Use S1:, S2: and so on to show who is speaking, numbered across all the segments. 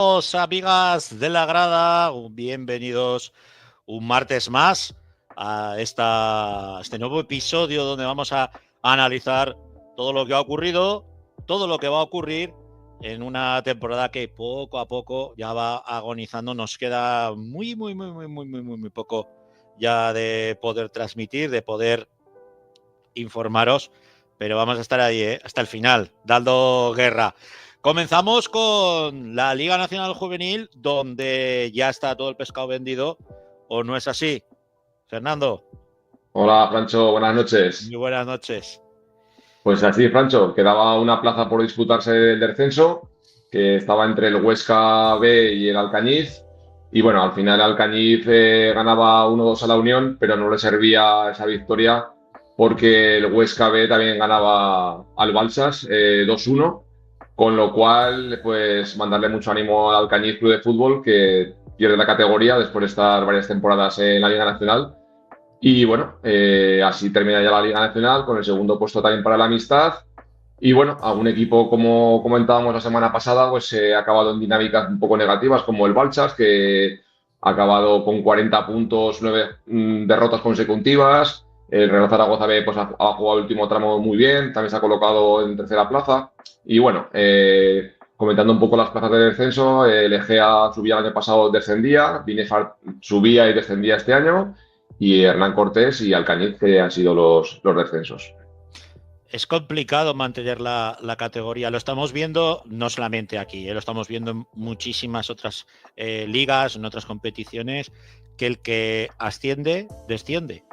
S1: Amigas de la grada, bienvenidos un martes más a este nuevo episodio donde vamos a analizar todo lo que ha ocurrido, todo lo que va a ocurrir en una temporada que poco a poco ya va agonizando. Nos queda muy poco ya de poder transmitir, de poder informaros, pero vamos a estar ahí, hasta el final, dando guerra. Comenzamos con la Liga Nacional Juvenil, donde ya está todo el pescado vendido, ¿o no es así? Fernando.
S2: Hola, Francho, buenas noches.
S1: Muy buenas noches.
S2: Pues así, Francho, quedaba una plaza por disputarse del descenso, que estaba entre el Huesca B y el Alcañiz. Y bueno, al final Alcañiz ganaba 1-2 a la Unión, pero no le servía esa victoria porque el Huesca B también ganaba al Balsas 2-1, con lo cual, pues mandarle mucho ánimo al Alcañiz Club de Fútbol, que pierde la categoría después de estar varias temporadas en la Liga Nacional. Y bueno, así termina ya la Liga Nacional con el segundo puesto también para la Amistad. Y bueno, algún equipo, como comentábamos la semana pasada, pues ha acabado en dinámicas un poco negativas, como el Balsas, que ha acabado con 40 puntos, 9 derrotas consecutivas. El Real Zaragoza B pues, ha jugado el último tramo muy bien, también se ha colocado en tercera plaza. Y bueno, comentando un poco las plazas de descenso, el Egea subía el año pasado, descendía, Binefar subía y descendía este año, y Hernán Cortés y Alcañiz, que han sido los descensos.
S1: Es complicado mantener la categoría. Lo estamos viendo no solamente aquí, lo estamos viendo en muchísimas otras ligas, en otras competiciones, que el que asciende, desciende.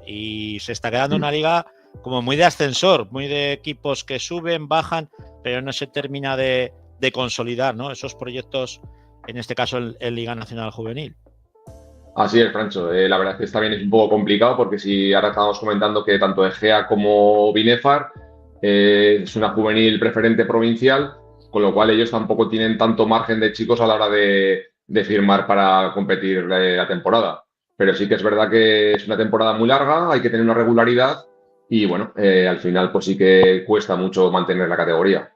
S1: Y se está quedando una liga como muy de ascensor, muy de equipos que suben, bajan, pero no se termina de consolidar, ¿no? Esos proyectos, en este caso en Liga Nacional Juvenil.
S2: Así es, Francho. La verdad es que también es un poco complicado porque si ahora estamos comentando que tanto Egea como Binefar es una juvenil preferente provincial, con lo cual ellos tampoco tienen tanto margen de chicos a la hora de firmar para competir la temporada. Pero sí que es verdad que es una temporada muy larga, hay que tener una regularidad y bueno, al final pues sí que cuesta mucho mantener la categoría.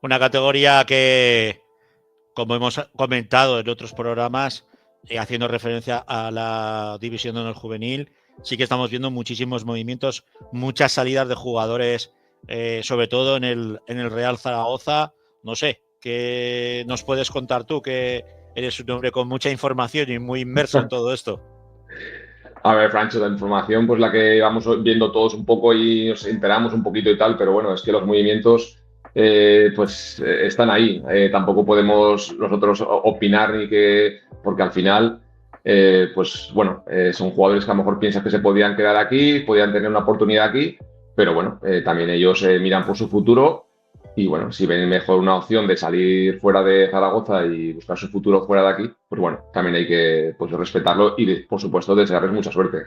S1: Una categoría que, como hemos comentado en otros programas, haciendo referencia a la división de honor juvenil, sí que estamos viendo muchísimos movimientos, muchas salidas de jugadores, sobre todo en el Real Zaragoza. No sé, ¿qué nos puedes contar tú, que eres un hombre con mucha información y muy inmerso en todo esto?
S2: A ver, Francho, la información, pues la que vamos viendo todos un poco y nos enteramos un poquito y tal, pero bueno, es que los movimientos están ahí. Tampoco podemos nosotros opinar ni que, porque al final, pues bueno, son jugadores que a lo mejor piensan que se podían quedar aquí, podían tener una oportunidad aquí, pero bueno, también ellos miran por su futuro. Y bueno, si ven mejor una opción de salir fuera de Zaragoza y buscar su futuro fuera de aquí, pues bueno, también hay que pues, respetarlo y, por supuesto, desearles mucha suerte.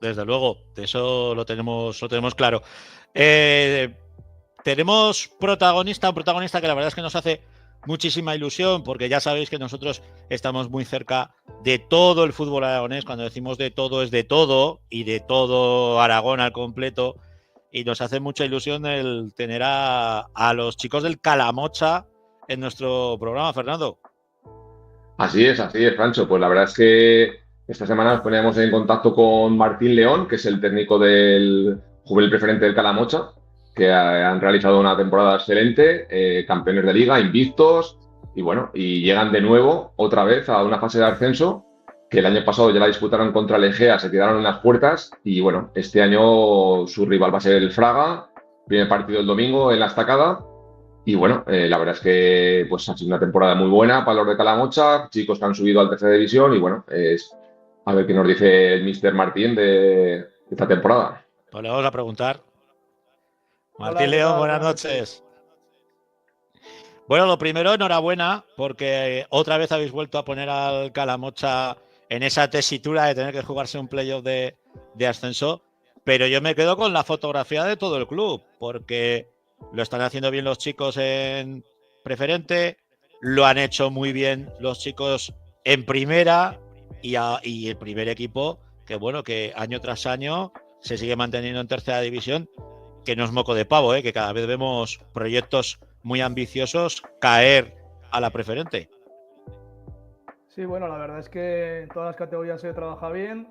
S1: Desde luego, de eso lo tenemos claro. Tenemos un protagonista que la verdad es que nos hace muchísima ilusión, porque ya sabéis que nosotros estamos muy cerca de todo el fútbol aragonés. Cuando decimos de todo, es de todo, y de todo Aragón al completo. Y nos hace mucha ilusión el tener a los chicos del Calamocha en nuestro programa, Fernando.
S2: Así es, Francho. Pues la verdad es que esta semana nos poníamos en contacto con Martín León, que es el técnico del juvenil preferente del Calamocha, que han realizado una temporada excelente, campeones de liga, invictos, y bueno, y llegan de nuevo otra vez a una fase de ascenso que el año pasado ya la disputaron contra el Egea, se quedaron en las puertas, y bueno, este año su rival va a ser el Fraga, primer partido el domingo en la Estacada. Y bueno, la verdad es que pues, ha sido una temporada muy buena para los de Calamocha, chicos que han subido al tercera división y bueno, a ver qué nos dice el Mister Martín de esta temporada.
S1: Pues le vamos a preguntar.
S3: Hola,
S1: Martín
S3: ¿qué
S1: León,
S3: tal?
S1: buenas
S3: Buenas noches.
S1: noches. Bueno, lo primero, enhorabuena, porque otra vez habéis vuelto a poner al Calamocha en esa tesitura de tener que jugarse un playoff de ascenso. Pero yo me quedo con la fotografía de todo el club, porque lo están haciendo bien los chicos en preferente, lo han hecho muy bien los chicos en primera, y el primer equipo, que bueno, que año tras año se sigue manteniendo en tercera división, que no es moco de pavo, que cada vez vemos proyectos muy ambiciosos caer a la preferente.
S3: Sí, bueno, la verdad es que en todas las categorías se trabaja bien.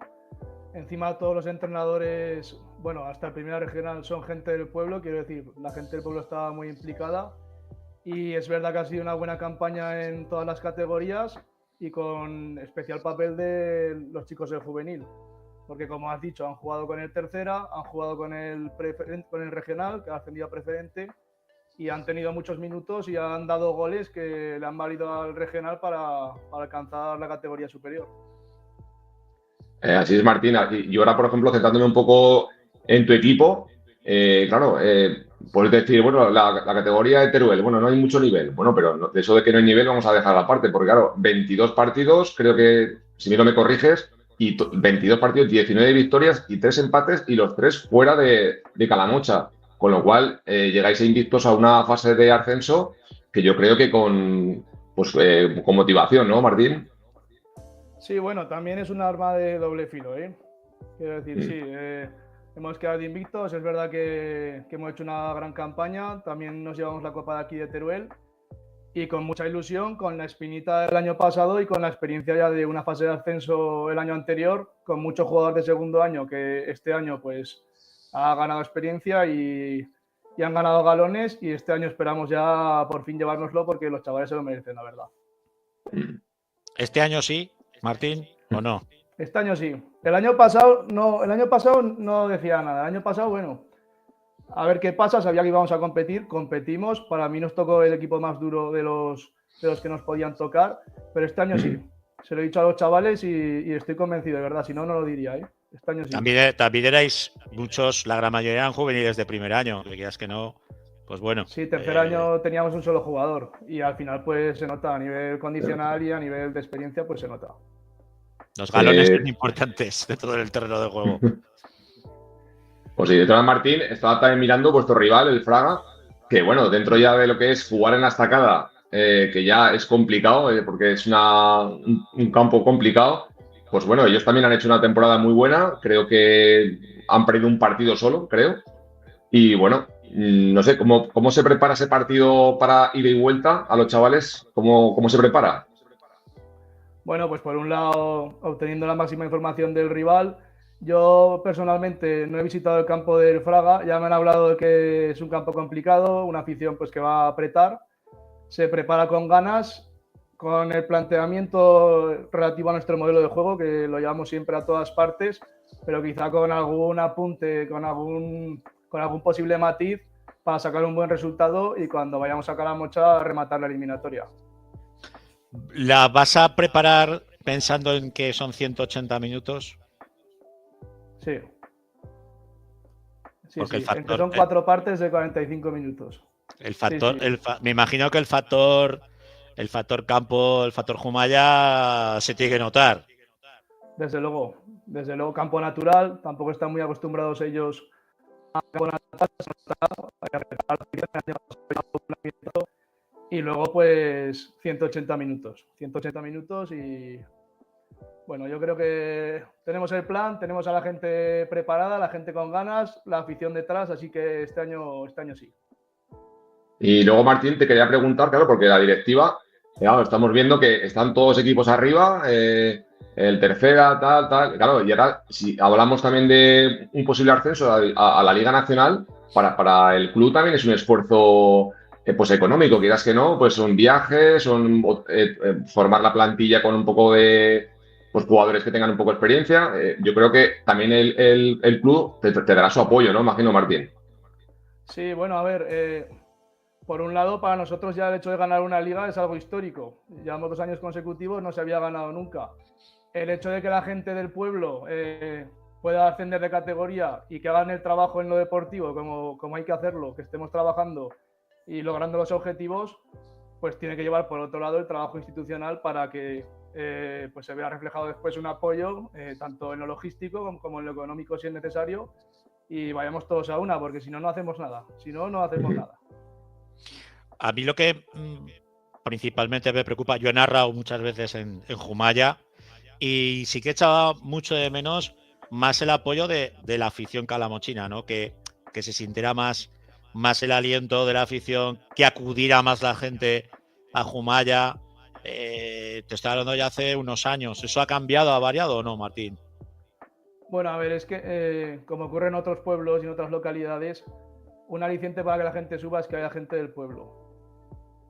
S3: Encima todos los entrenadores, bueno, hasta el primera regional son gente del pueblo, quiero decir, la gente del pueblo está muy implicada y es verdad que ha sido una buena campaña en todas las categorías y con especial papel de los chicos del juvenil, porque como has dicho, han jugado con el tercera, han jugado con el regional, que ha ascendido a preferente, y han tenido muchos minutos y han dado goles que le han valido al regional para alcanzar la categoría superior.
S2: Así es, Martín. Y ahora, por ejemplo, centrándome un poco en tu equipo, claro, puedes decir, bueno, la categoría de Teruel, bueno, no hay mucho nivel. Bueno, pero de eso de que no hay nivel vamos a dejar aparte, porque claro, 22 partidos, creo que, si no me corriges, y 22 partidos, 19 victorias y 3 empates y los 3 fuera de Calamocha. Con lo cual, llegáis invictos a una fase de ascenso que yo creo que con motivación, ¿no, Martín?
S3: Sí, bueno, también es un arma de doble filo, ¿eh? Quiero decir, sí, hemos quedado invictos, es verdad que hemos hecho una gran campaña, también nos llevamos la Copa de aquí de Teruel y con mucha ilusión, con la espinita del año pasado y con la experiencia ya de una fase de ascenso el año anterior, con muchos jugadores de segundo año que este año pues ha ganado experiencia y han ganado galones y este año esperamos ya por fin llevárnoslo porque los chavales se lo merecen, la verdad.
S1: ¿Este año sí, Martín, o no?
S3: Este año sí. El año pasado no decía nada. El año pasado, bueno, a ver qué pasa. Sabía que íbamos a competir, competimos. Para mí nos tocó el equipo más duro de los que nos podían tocar, pero este año sí. Se lo he dicho a los chavales y estoy convencido, de verdad. Si no, no lo diría, ¿eh? Este año sí.
S1: También erais muchos, la gran mayoría eran juveniles de primer año, que quieras que no, pues bueno.
S3: Sí, tercer año teníamos un solo jugador y al final pues se nota a nivel condicional y a nivel de experiencia pues se nota.
S1: Los galones son importantes dentro del terreno de juego.
S2: Pues sí, de todas Martín, estaba también mirando vuestro rival, el Fraga, que bueno, dentro ya de lo que es jugar en la estacada, que ya es complicado, porque es un campo complicado, pues bueno, ellos también han hecho una temporada muy buena, creo que han perdido un partido solo, creo, y bueno, no sé, ¿cómo se prepara ese partido para ida y vuelta a los chavales? ¿Cómo se prepara?
S3: Bueno, pues por un lado, obteniendo la máxima información del rival. Yo personalmente no he visitado el campo del Fraga, ya me han hablado de que es un campo complicado, una afición pues que va a apretar, se prepara con ganas, con el planteamiento relativo a nuestro modelo de juego, que lo llevamos siempre a todas partes, pero quizá con algún apunte, con algún posible matiz para sacar un buen resultado y cuando vayamos a Calamocha rematar la eliminatoria.
S1: ¿La vas a preparar pensando en que son 180 minutos?
S3: Sí. Sí,
S1: porque
S3: sí.
S1: el factor,
S3: son 4 partes de 45 minutos.
S1: El factor,
S3: sí.
S1: Me imagino que el factor campo, el factor Jumaya se tiene que notar.
S3: Desde luego, campo natural, tampoco están muy acostumbrados ellos a campo natural, y luego pues 180 minutos y bueno, yo creo que tenemos el plan, tenemos a la gente preparada, la gente con ganas, la afición detrás, así que este año sí.
S2: Y luego, Martín, te quería preguntar, claro, porque la directiva, claro, estamos viendo que están todos equipos arriba, el tercera, tal, claro, y ahora si hablamos también de un posible ascenso a la Liga Nacional, para el club también es un esfuerzo pues económico, quieras que no, pues son viajes, formar la plantilla con un poco de pues jugadores que tengan un poco de experiencia. Yo creo que también el club te dará su apoyo, ¿no? Imagino, Martín.
S3: Sí, bueno, a ver, por un lado, para nosotros ya el hecho de ganar una liga es algo histórico. Llevamos 2 años consecutivos, no se había ganado nunca. El hecho de que la gente del pueblo pueda ascender de categoría y que hagan el trabajo en lo deportivo como hay que hacerlo, que estemos trabajando y logrando los objetivos, pues tiene que llevar por otro lado el trabajo institucional para que pues se vea reflejado después un apoyo tanto en lo logístico como en lo económico si es necesario y vayamos todos a una, porque si no, no hacemos nada. Si no, no hacemos nada.
S1: A mí lo que principalmente me preocupa, yo he narrado muchas veces en Jumaya y sí que echaba mucho de menos más el apoyo de la afición calamochina, ¿no? Que se sintiera más el aliento de la afición, que acudiera más la gente a Jumaya, te estoy hablando ya hace unos años. ¿Eso ha cambiado, ha variado o no, Martín?
S3: Bueno, a ver, es que como ocurre en otros pueblos y en otras localidades, un aliciente para que la gente suba es que haya gente del pueblo.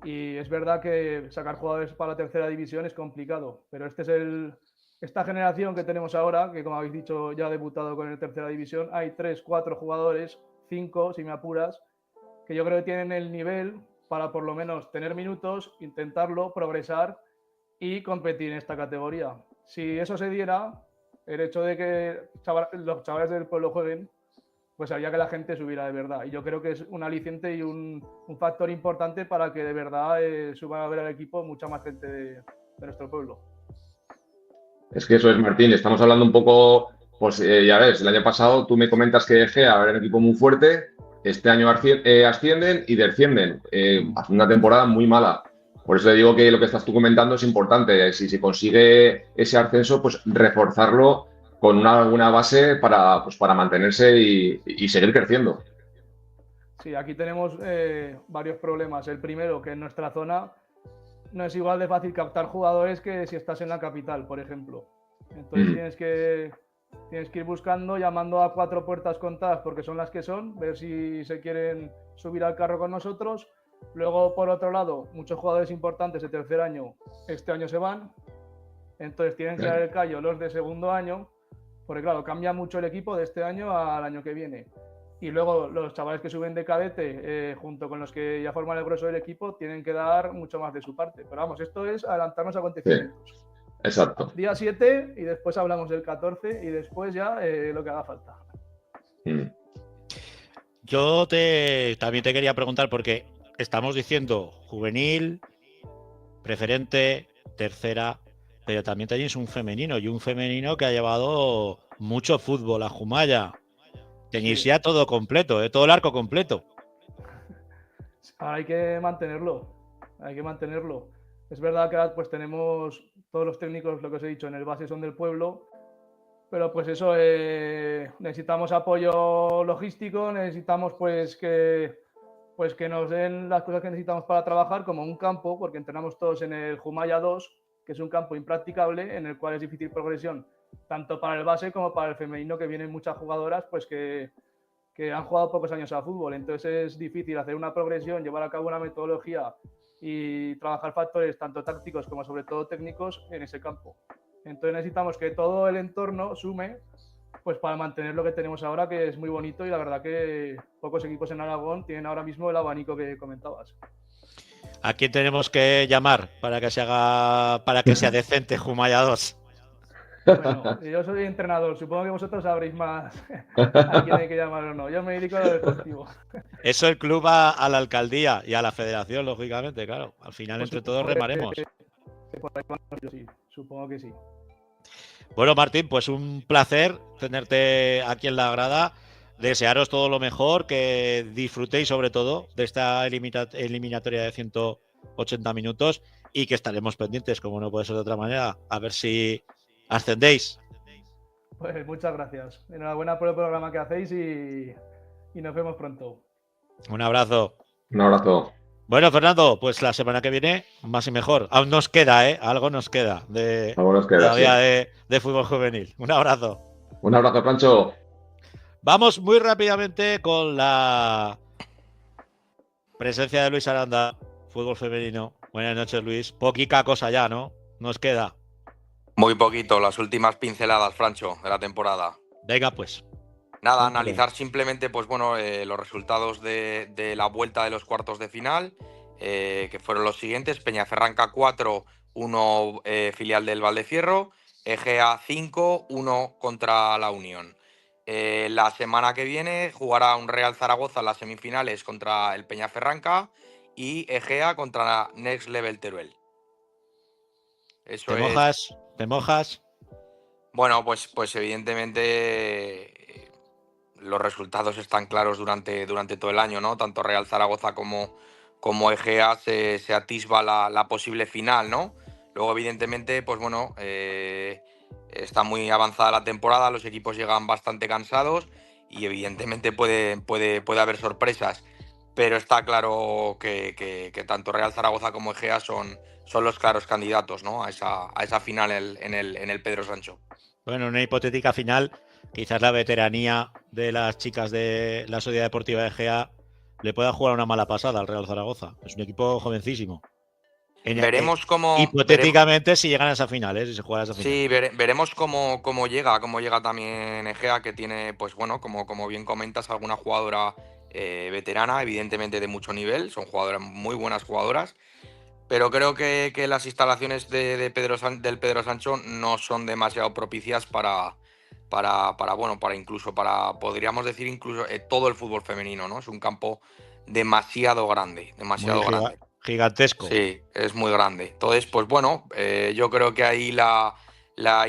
S3: Y es verdad que sacar jugadores para la tercera división es complicado, pero esta generación que tenemos ahora, que como habéis dicho ya ha debutado con el tercera división, hay 3, 4 jugadores, 5 si me apuras, que yo creo que tienen el nivel para por lo menos tener minutos, intentarlo, progresar y competir en esta categoría. Si eso se diera, el hecho de que los chavales del pueblo jueguen, pues haría que la gente subiera de verdad. Y yo creo que es un aliciente y un factor importante para que de verdad suban a ver al equipo mucha más gente de nuestro pueblo.
S2: Es que eso es, Martín. Estamos hablando un poco, pues ya ves, el año pasado tú me comentas que Egea era un equipo muy fuerte, este año ascienden y descienden. Hace una temporada muy mala. Por eso te digo que lo que estás tú comentando es importante. Si se consigue ese ascenso, pues reforzarlo con una buena base para mantenerse y seguir creciendo.
S3: Sí, aquí tenemos varios problemas. El primero, que en nuestra zona no es igual de fácil captar jugadores que si estás en la capital, por ejemplo. Entonces tienes que ir buscando, llamando a 4 puertas contadas porque son las que son, ver si se quieren subir al carro con nosotros. Luego, por otro lado, muchos jugadores importantes de tercer año este año se van. Entonces tienen que dar el callo los de segundo año, porque claro, cambia mucho el equipo de este año al año que viene. Y luego los chavales que suben de cadete, junto con los que ya forman el grueso del equipo, tienen que dar mucho más de su parte. Pero vamos, esto es adelantarnos a acontecimientos.
S2: Sí, exacto.
S3: Día 7 y después hablamos del 14 y después ya lo que haga falta.
S1: Yo también te quería preguntar, porque estamos diciendo juvenil, preferente, tercera, pero también tenéis un femenino, y un femenino que ha llevado mucho fútbol a Jumaya. Tenéis ya todo completo, todo el arco completo.
S3: Ahora hay que mantenerlo. Es verdad que ahora pues tenemos todos los técnicos, lo que os he dicho, en el base son del pueblo, pero pues eso, necesitamos apoyo logístico, necesitamos pues que nos den las cosas que necesitamos para trabajar, como un campo, porque entrenamos todos en el Jumaya 2, que es un campo impracticable, en el cual es difícil progresión, tanto para el base como para el femenino, que vienen muchas jugadoras pues que han jugado pocos años a fútbol. Entonces es difícil hacer una progresión, llevar a cabo una metodología y trabajar factores tanto tácticos como sobre todo técnicos en ese campo. Entonces necesitamos que todo el entorno sume pues para mantener lo que tenemos ahora, que es muy bonito, y la verdad que pocos equipos en Aragón tienen ahora mismo el abanico que comentabas.
S1: ¿A quién tenemos que llamar para que sea decente Jumaya 2?
S3: Bueno, yo soy entrenador, supongo que vosotros sabréis más a quién hay que llamar o no. Yo me dedico a lo deportivo.
S1: Eso el club va a la alcaldía y a la federación, lógicamente, claro. Al final,
S3: Pues
S1: entre todos remaremos.
S3: Sí, supongo que sí.
S1: Bueno, Martín, pues un placer tenerte aquí en la grada. Desearos todo lo mejor, que disfrutéis sobre todo de esta eliminatoria de 180 minutos y que estaremos pendientes, como no puede ser de otra manera, a ver si ascendéis.
S3: Pues muchas gracias. Enhorabuena por el programa que hacéis y nos vemos pronto.
S1: Un abrazo.
S2: Un abrazo.
S1: Bueno, Fernando, pues la semana que viene más y mejor. Aún nos queda, algo nos queda todavía de fútbol juvenil. Un abrazo.
S2: Un abrazo, Francho.
S1: Vamos muy rápidamente con la presencia de Luis Aranda, fútbol femenino. Buenas noches, Luis. Poquita cosa ya, ¿no? Nos queda.
S4: Muy poquito, las últimas pinceladas, Francho, de la temporada.
S1: Venga, pues.
S4: Nada, analizar simplemente pues bueno, los resultados de la vuelta de los cuartos de final, que fueron los siguientes: Peñaferranca 4, 1 filial del Valdefierro, Egea 5, 1 contra la Unión. La semana que viene jugará un Real Zaragoza en las semifinales contra el Peñaferranca y Egea contra Next Level Teruel. Eso
S1: ¿Te mojas? ¿Te mojas?
S4: Bueno, pues evidentemente los resultados están claros durante todo el año, ¿no? Tanto Real Zaragoza como Egea se atisba la posible final, ¿no? Luego, evidentemente, pues bueno, está muy avanzada la temporada, los equipos llegan bastante cansados y evidentemente puede haber sorpresas. pero está claro que tanto Real Zaragoza como Egea son los claros candidatos, ¿no? a esa final en el Pedro Sancho.
S1: Bueno, en una hipotética final, quizás la veteranía de las chicas de la Sociedad Deportiva de Egea le pueda jugar una mala pasada al Real Zaragoza. Es un equipo jovencísimo.
S4: Veremos cómo.
S1: Hipotéticamente, si llegan a esa final, si se juega a esa final.
S4: Sí, veremos cómo llega también Egea, que tiene, pues bueno, como bien comentas, alguna jugadora veterana, evidentemente de mucho nivel, son jugadoras muy buenas jugadoras, pero creo que las instalaciones del Pedro Sancho no son demasiado propicias para podríamos decir incluso todo el fútbol femenino, ¿no? Es un campo demasiado grande.
S1: Gigantesco.
S4: Sí, es muy grande. Entonces, pues bueno, yo creo que ahí la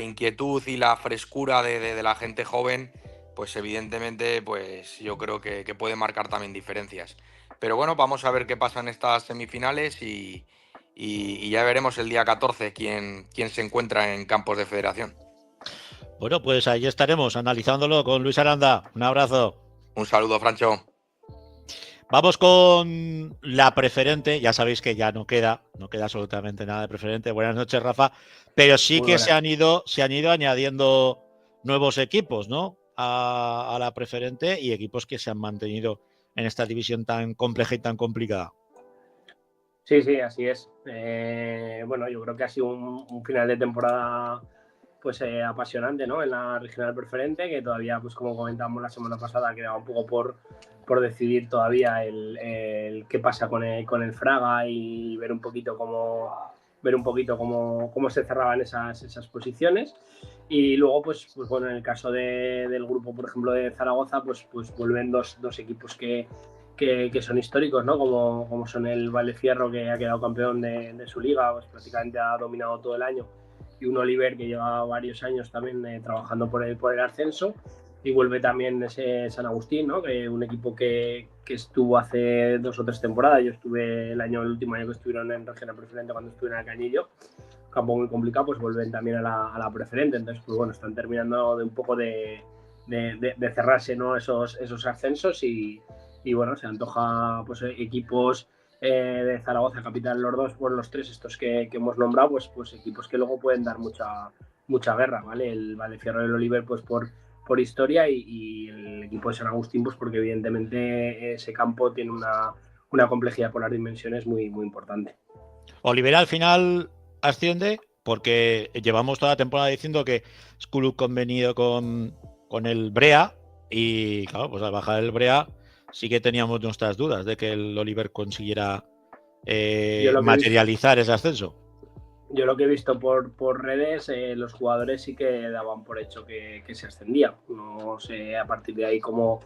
S4: inquietud y la frescura de la gente joven, pues evidentemente, pues yo creo que puede marcar también diferencias. Pero bueno, vamos a ver qué pasa en estas semifinales y ya veremos el día 14 quién se encuentra en campos de federación.
S1: Bueno, pues ahí estaremos analizándolo con Luis Aranda. Un abrazo.
S4: Un saludo, Francho.
S1: Vamos con la preferente. Ya sabéis que ya no queda absolutamente nada de preferente. Buenas noches, Rafa. Pero sí que se han ido añadiendo nuevos equipos, ¿no? A la preferente y equipos que se han mantenido en esta división tan compleja y tan complicada.
S5: Sí, así es. Bueno, yo creo que ha sido un final de temporada pues apasionante, ¿no? En la regional preferente, que todavía, pues como comentamos la semana pasada, quedaba un poco por decidir todavía el qué pasa con el Fraga y ver un poquito cómo se cerraban esas posiciones. Y luego, pues bueno, en el caso del grupo, por ejemplo, de Zaragoza, pues vuelven dos equipos que son históricos, ¿no? Como son el Valdefierro, que ha quedado campeón de su liga, pues prácticamente ha dominado todo el año, y un Oliver que lleva varios años también trabajando por el ascenso, y vuelve también ese San Agustín, ¿no? Que un equipo que estuvo hace 2 o 3 temporadas. Yo estuve el último año que estuvieron en regional preferente, cuando estuve en Alcañillo, campo muy complicado, pues vuelven también a la preferente. Entonces, pues bueno, están terminando de un poco de cerrarse, ¿no? esos ascensos y bueno, se antoja pues equipos de Zaragoza, capital, los tres estos que hemos nombrado, pues equipos que luego pueden dar mucha guerra, ¿vale? El Valdefierro y el Oliver, pues por historia, y el equipo de San Agustín, pues porque evidentemente ese campo tiene una complejidad por las dimensiones muy, muy importante.
S1: Oliver al final asciende porque llevamos toda la temporada diciendo que es club convenido con el Brea, y claro, pues al bajar el Brea sí que teníamos nuestras dudas de que el Oliver consiguiera materializar ese ascenso.
S5: Yo lo que he visto por redes, los jugadores sí que daban por hecho que se ascendía. No sé a partir de ahí cómo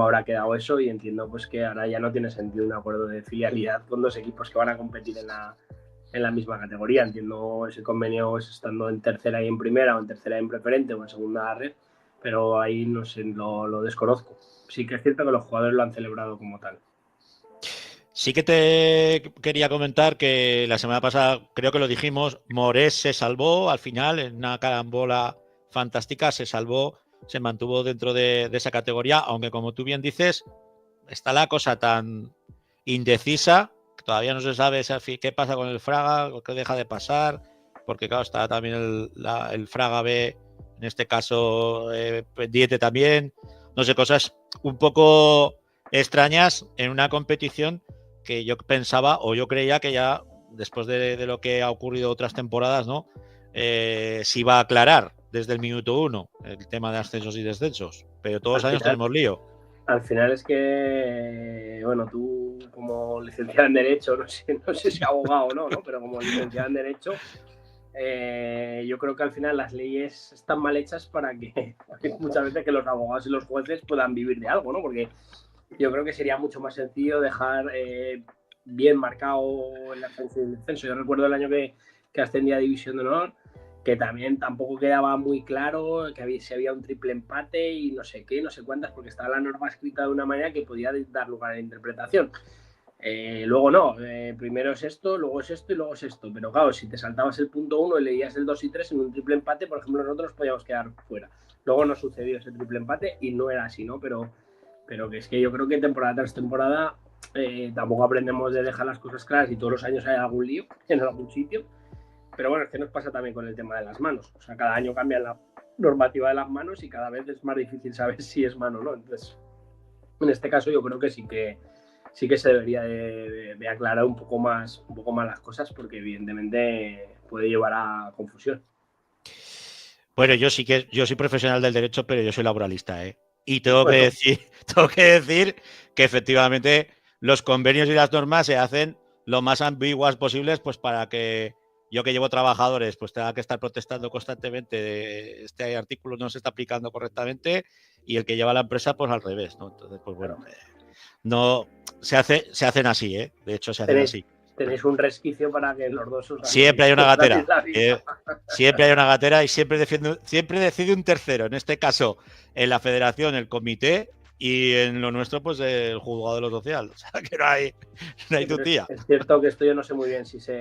S5: habrá quedado eso, y entiendo pues que ahora ya no tiene sentido un acuerdo de filialidad con dos equipos que van a competir en la misma categoría. Entiendo ese convenio es estando en tercera y en primera, o en tercera y en preferente, o en segunda red, pero ahí no sé, lo desconozco. Sí que es cierto que los jugadores lo han celebrado como tal.
S1: Sí que te quería comentar que la semana pasada, creo que lo dijimos, Morés se salvó al final en una carambola fantástica, se salvó, se mantuvo dentro de esa categoría, aunque como tú bien dices, está la cosa tan indecisa que todavía no se sabe qué pasa con el Fraga, qué deja de pasar, porque claro, está también el Fraga B, en este caso pendiente también, no sé, cosas un poco extrañas en una competición que yo pensaba, o yo creía que ya después de lo que ha ocurrido otras temporadas, ¿no? Se iba a aclarar desde el minuto 1 el tema de ascensos y descensos, pero todos los años tenemos lío.
S5: Al final es que, bueno, tú como licenciado en Derecho, no sé si abogado o no, pero como licenciado en Derecho, yo creo que al final las leyes están mal hechas para que muchas veces que los abogados y los jueces puedan vivir de algo, ¿no? Porque yo creo que sería mucho más sencillo dejar bien marcado el ascenso y el descenso. Yo recuerdo el año que ascendí a División de Honor, que también tampoco quedaba muy claro que si había un triple empate y no sé qué, no sé cuántas, porque estaba la norma escrita de una manera que podía dar lugar a la interpretación. Luego no, primero es esto, luego es esto y luego es esto. Pero claro, si te saltabas el punto 1 y leías el 2 y 3 en un triple empate, por ejemplo, nosotros podíamos quedar fuera. Luego no sucedió ese triple empate y no era así, ¿no? Pero que es que yo creo que temporada tras temporada tampoco aprendemos de dejar las cosas claras y todos los años hay algún lío en algún sitio. Pero bueno, es que nos pasa también con el tema de las manos. O sea, cada año cambia la normativa de las manos y cada vez es más difícil saber si es mano o no. Entonces, en este caso yo creo que sí que se debería de aclarar un poco más las cosas, porque evidentemente puede llevar a confusión.
S1: Bueno, yo soy profesional del derecho, pero yo soy laboralista, ¿eh? Y tengo que decir que efectivamente los convenios y las normas se hacen lo más ambiguas posibles, pues para que yo, que llevo trabajadores, pues tenga que estar protestando constantemente de este artículo no se está aplicando correctamente, y el que lleva la empresa, pues al revés, ¿no? Entonces, pues bueno, no se hacen así, ¿eh? De hecho, se hacen así.
S5: Tenéis un resquicio para que los dos os
S1: siempre hay una gatera. Siempre hay una gatera y siempre decide un tercero. En este caso, en la federación, el comité, y en lo nuestro, pues el juzgado de lo social. O sea, que no hay tutía.
S5: Es cierto que esto yo no sé muy bien si se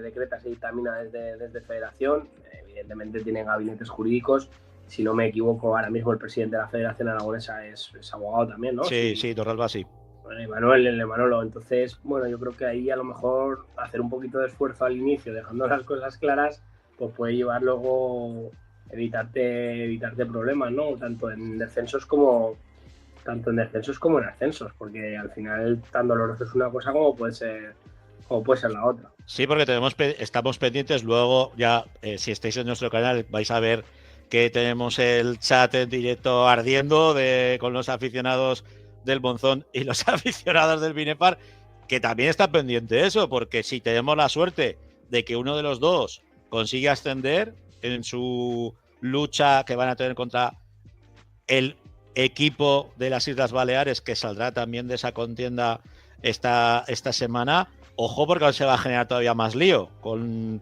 S5: decreta, se dictamina desde federación. Evidentemente tienen gabinetes jurídicos. Si no me equivoco, ahora mismo el presidente de la Federación Aragonesa es abogado también, ¿no?
S1: Sí, Torralba sí.
S5: Bueno, el Manolo. Entonces, bueno, yo creo que ahí a lo mejor hacer un poquito de esfuerzo al inicio, dejando las cosas claras, pues puede llevar luego evitarte problemas, ¿no? Tanto en descensos como en ascensos, porque al final tan doloroso es una cosa como puede ser la otra.
S1: Sí, porque estamos pendientes. Luego ya, si estáis en nuestro canal, vais a ver que tenemos el chat en directo ardiendo con los aficionados del Monzón y los aficionados del Binefar, que también está pendiente eso, porque si tenemos la suerte de que uno de los dos consigue ascender en su lucha que van a tener contra el equipo de las Islas Baleares, que saldrá también de esa contienda esta semana, ojo, porque se va a generar todavía más lío con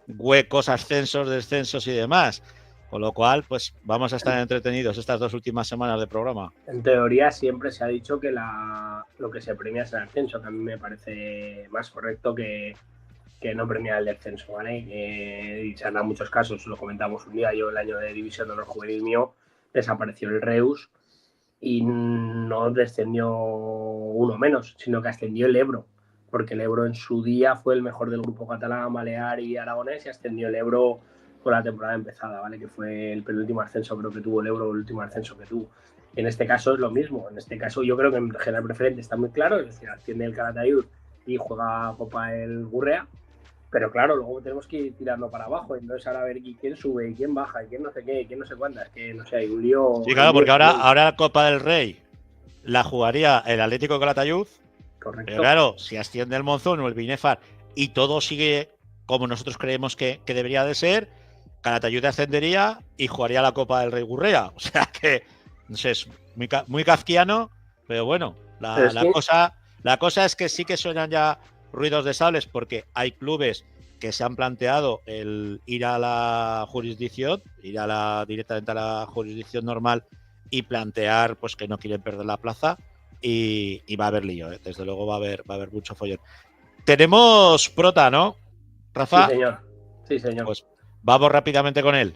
S1: huecos, ascensos, descensos y demás. Con lo cual, pues vamos a estar entretenidos estas 2 últimas semanas de programa.
S5: En teoría siempre se ha dicho que lo que se premia es el ascenso, que a mí me parece más correcto que no premiar el descenso, ¿vale? Y se han dado muchos casos, lo comentamos un día. Yo el año de División de Honor Juvenil mío desapareció el Reus y no descendió uno menos, sino que ascendió el Ebro, porque el Ebro en su día fue el mejor del grupo catalán, balear y aragonés, y ascendió el Ebro con la temporada empezada, ¿vale? Que fue el penúltimo ascenso, creo que tuvo el Ebro, el último ascenso que tuvo. En este caso es lo mismo. En este caso yo creo que en general preferente está muy claro, es decir, asciende el Calatayud y juega Copa el Gurrea, pero claro, luego tenemos que ir tirando para abajo, entonces ahora a ver quién sube y quién baja y quién no sé qué, y quién no sé cuántas, que no sé, hay un lío.
S1: Sí, claro, porque ahora la Copa del Rey la jugaría el Atlético de Calatayud.
S5: Correcto.
S1: Pero claro, si asciende el Monzón o el Binefar y todo sigue como nosotros creemos que debería de ser, Calatayud ascendería y jugaría la Copa del Rey Gurrea. O sea que, no sé, es muy kafkiano, pero bueno, la cosa es que sí que suenan ya ruidos de sables, porque hay clubes que se han planteado el ir a la jurisdicción, directamente a la jurisdicción normal y plantear pues que no quieren perder la plaza, y va a haber lío, ¿eh? Desde luego va a haber mucho follón. Tenemos prota, ¿no, Rafa?
S5: Sí, señor.
S1: Pues vamos rápidamente con él.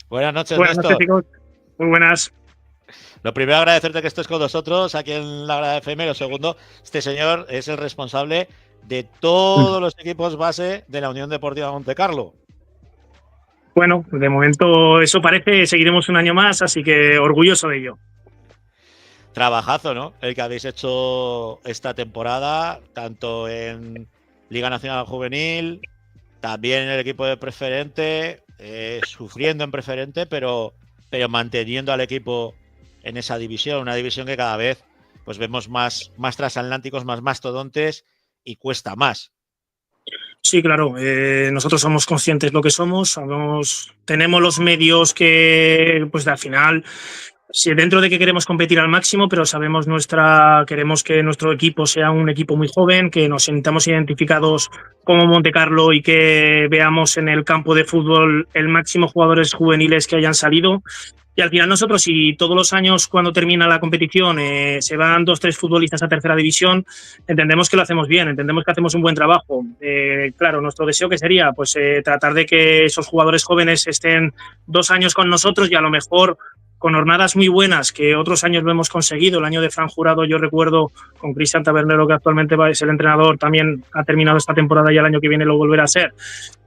S1: Buenas noches,
S6: Buenas noches, chicos. Muy buenas.
S1: Lo primero, agradecerte que estés con nosotros aquí en la Grada FM. Lo segundo, este señor es el responsable de todos los equipos base de la Unión Deportiva Montecarlo.
S6: Bueno, de momento eso parece. Seguiremos un año más, así que orgulloso de ello.
S1: Trabajazo, ¿no? El que habéis hecho esta temporada, tanto en Liga Nacional Juvenil, también en el equipo de preferente, sufriendo en preferente, pero manteniendo al equipo en esa división, una división que cada vez pues vemos más transatlánticos, más mastodontes, y cuesta más.
S6: Sí, claro. Nosotros somos conscientes de lo que somos, tenemos los medios que, pues al final, sí, dentro de que queremos competir al máximo, pero sabemos queremos que nuestro equipo sea un equipo muy joven, que nos sintamos identificados como Montecarlo y que veamos en el campo de fútbol el máximo jugadores juveniles que hayan salido. Y al final nosotros, si todos los años cuando termina la competición se van 2 o 3 futbolistas a tercera división, entendemos que lo hacemos bien, entendemos que hacemos un buen trabajo. Claro, nuestro deseo que sería pues tratar de que esos jugadores jóvenes estén 2 años con nosotros y a lo mejor con jornadas muy buenas, que otros años lo hemos conseguido. El año de Fran Jurado, yo recuerdo, con Cristian Tabernero, que actualmente es el entrenador, también ha terminado esta temporada y el año que viene lo volverá a ser.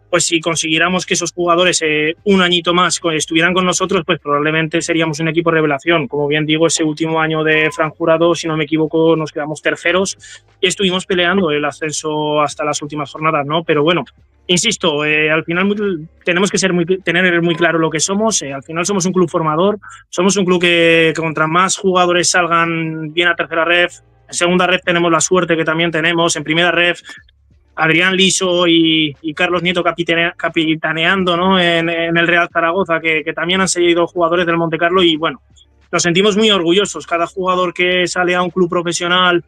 S6: Pues si consiguiéramos que esos jugadores un añito más estuvieran con nosotros, pues probablemente seríamos un equipo revelación. Como bien digo, ese último año de Fran Jurado, si no me equivoco, nos quedamos terceros y estuvimos peleando el ascenso hasta las últimas jornadas, ¿no? Pero bueno, insisto, al final tenemos que tener muy claro lo que somos. Al final somos un club formador, somos un club que contra más jugadores salgan bien a tercera ref, en segunda ref tenemos la suerte que también tenemos, en primera ref Adrián Liso y Carlos Nieto capitaneando, ¿no? en el Real Zaragoza, que también han seguido jugadores del Montecarlo y bueno, nos sentimos muy orgullosos. Cada jugador que sale a un club profesional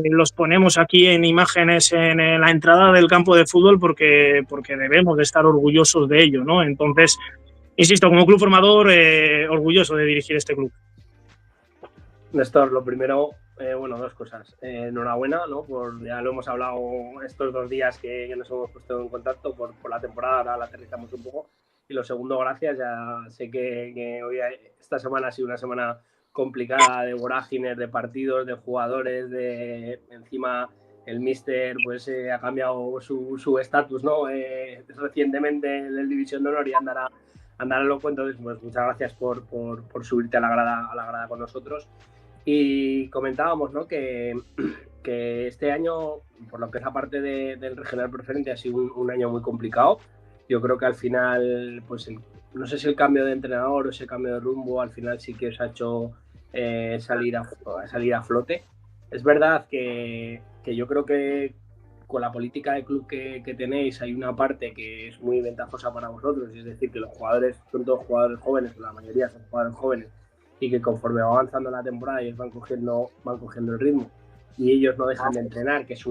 S6: los ponemos aquí en imágenes en la entrada del campo de fútbol porque debemos de estar orgullosos de ello, ¿no? Entonces, insisto, como club formador, orgulloso de dirigir este club.
S5: Néstor, lo primero, bueno, dos cosas. Enhorabuena, ¿no? Ya lo hemos hablado estos 2 días que nos hemos puesto en contacto por la temporada, ahora la aterrizamos un poco. Y lo segundo, gracias. Ya sé que hoy, esta semana ha sido una semana complicada de vorágines, de partidos, de jugadores, encima el míster pues ha cambiado su estatus, ¿no? Recientemente en la División de Honor y andará a lo cuento. Pues muchas gracias por subirte a la grada con nosotros. Y comentábamos, ¿no? que este año, por lo que es la parte del regional preferente, ha sido un año muy complicado. Yo creo que al final, pues no sé si el cambio de entrenador o ese cambio de rumbo, al final sí que os ha hecho salir a flote. Es verdad que yo creo que con la política de club que tenéis hay una parte que es muy ventajosa para vosotros, es decir, que los jugadores son todos jugadores jóvenes, la mayoría son jugadores jóvenes, y que conforme va avanzando la temporada ellos van cogiendo el ritmo y ellos no dejan de entrenar, que es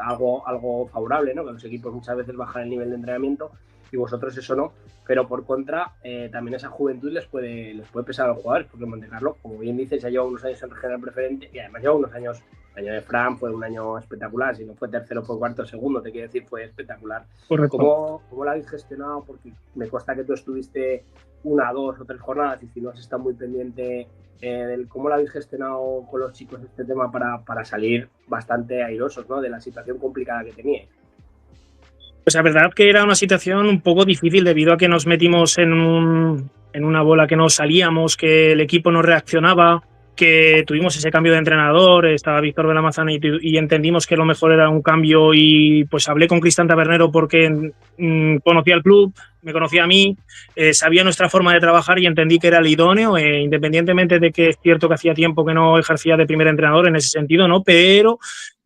S5: algo favorable, ¿no? Que los equipos muchas veces bajan el nivel de entrenamiento y vosotros eso no, pero por contra también esa juventud les puede pesar a los jugadores, porque Montecarlo, como bien dices, ya lleva unos años en regional preferente y además lleva unos años. El año de Fran fue un año espectacular, si no fue tercero, fue cuarto, segundo, te quiero decir, fue espectacular. ¿Cómo lo habéis gestionado? Porque me consta que tú estuviste 1, 2 o 3 jornadas y si no has estado muy pendiente del cómo lo habéis gestionado con los chicos este tema para salir bastante airosos, ¿no? De la situación complicada que teníais.
S6: Pues la verdad que era una situación un poco difícil debido a que nos metimos en una bola que no salíamos, que el equipo no reaccionaba, que tuvimos ese cambio de entrenador, estaba Víctor Belamazán y entendimos que lo mejor era un cambio y pues hablé con Cristian Tabernero porque conocía el club, me conocía a mí, sabía nuestra forma de trabajar y entendí que era el idóneo, independientemente de que es cierto que hacía tiempo que no ejercía de primer entrenador en ese sentido, ¿no? Pero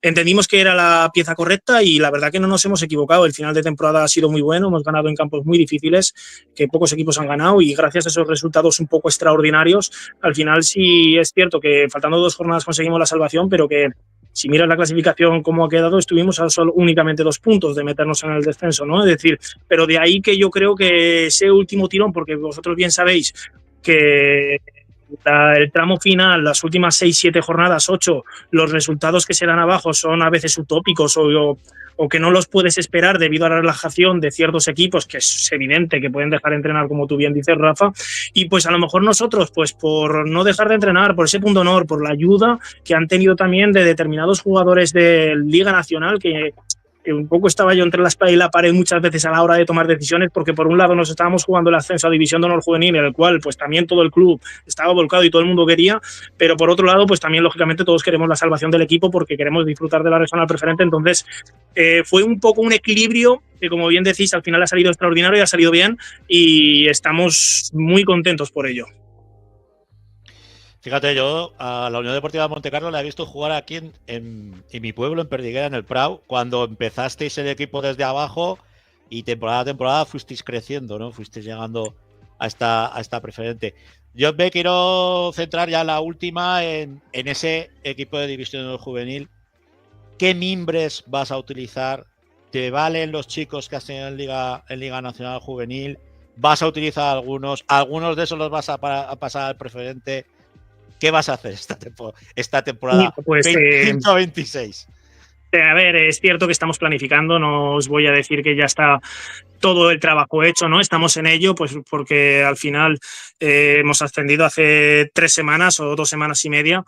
S6: entendimos que era la pieza correcta y la verdad que no nos hemos equivocado. El final de temporada ha sido muy bueno, hemos ganado en campos muy difíciles que pocos equipos han ganado y gracias a esos resultados un poco extraordinarios, al final sí es cierto que faltando 2 jornadas conseguimos la salvación, pero que si miras la clasificación como ha quedado, estuvimos a únicamente 2 puntos de meternos en el descenso, ¿no? Es decir, pero de ahí que yo creo que ese último tirón, porque vosotros bien sabéis que el tramo final, las últimas 6, 7 jornadas, 8, los resultados que se dan abajo son a veces utópicos o que no los puedes esperar debido a la relajación de ciertos equipos, que es evidente que pueden dejar de entrenar, como tú bien dices, Rafa, y pues a lo mejor nosotros, pues por no dejar de entrenar, por ese punto honor, por la ayuda que han tenido también de determinados jugadores de Liga Nacional, que un poco estaba yo entre la espada y la pared muchas veces a la hora de tomar decisiones, porque por un lado nos estábamos jugando el ascenso a División de Honor Juvenil, en el cual pues también todo el club estaba volcado y todo el mundo quería, pero por otro lado pues también lógicamente todos queremos la salvación del equipo porque queremos disfrutar de la regional preferente. Entonces fue un poco un equilibrio que, como bien decís, al final ha salido extraordinario y ha salido bien y estamos muy contentos por ello.
S1: Fíjate, yo a la Unión Deportiva de Montecarlo la he visto jugar aquí en mi pueblo, en Perdiguera, en el Prau, cuando empezasteis el equipo desde abajo y temporada a temporada fuisteis creciendo, ¿no? Fuisteis llegando a esta preferente. Yo me quiero centrar ya la última en ese equipo de División Juvenil. ¿Qué mimbres vas a utilizar? ¿Te valen los chicos que has tenido en Liga Nacional Juvenil? ¿Vas a utilizar algunos? ¿Algunos de esos los vas a pasar al preferente? ¿Ququé vas a hacer esta temporada?
S6: Pues,
S1: 126.
S6: A ver, es cierto que estamos planificando, no os voy a decir que ya está todo el trabajo hecho, ¿no? Estamos en ello, pues porque al final hemos ascendido hace 3 semanas o 2 semanas y media.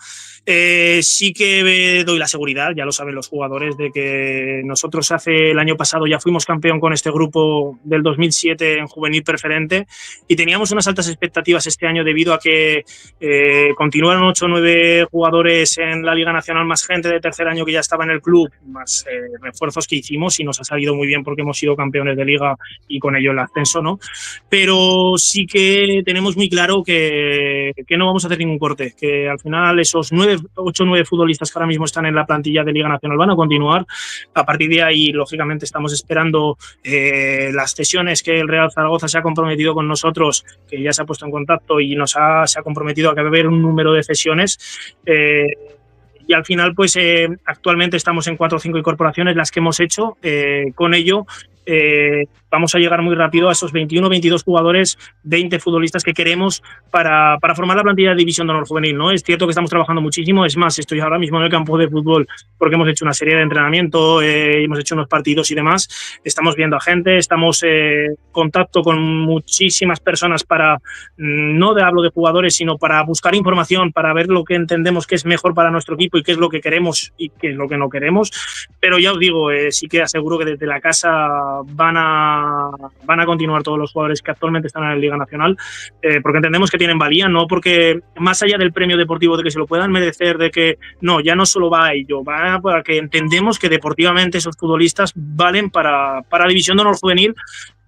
S6: Sí que doy la seguridad, ya lo saben los jugadores, de que nosotros el año pasado ya fuimos campeón con este grupo del 2007 en juvenil preferente y teníamos unas altas expectativas este año debido a que continuaron 8 o 9 jugadores en la Liga Nacional, más gente de tercer año que ya estaba en el club, más refuerzos que hicimos, y nos ha salido muy bien porque hemos sido campeones de Liga y con ello el ascenso, ¿no? Pero sí que tenemos muy claro que no vamos a hacer ningún corte, que al final esos 8 o 9 futbolistas que ahora mismo están en la plantilla de Liga Nacional van a continuar. A partir de ahí, lógicamente, estamos esperando las cesiones que el Real Zaragoza se ha comprometido con nosotros, que ya se ha puesto en contacto y se ha comprometido a que va a haber un número de cesiones. Y al final, pues actualmente estamos en 4 o 5 incorporaciones las que hemos hecho. Con ello, vamos a llegar muy rápido a esos 21, 22 jugadores, 20 futbolistas que queremos para formar la plantilla de División de Honor Juvenil, ¿no? Es cierto que estamos trabajando muchísimo, es más, estoy ahora mismo en el campo de fútbol porque hemos hecho una serie de entrenamiento, hemos hecho unos partidos y demás, estamos viendo a gente, estamos en contacto con muchísimas personas para, no hablo de jugadores, sino para buscar información, para ver lo que entendemos que es mejor para nuestro equipo y qué es lo que queremos y qué es lo que no queremos, pero ya os digo, sí que aseguro que desde la casa van a continuar todos los jugadores que actualmente están en la Liga Nacional, porque entendemos que tienen valía, no porque más allá del premio deportivo de que se lo puedan merecer, de que no, ya no solo va a ello, va para que entendemos que deportivamente esos futbolistas valen para División de Honor Juvenil,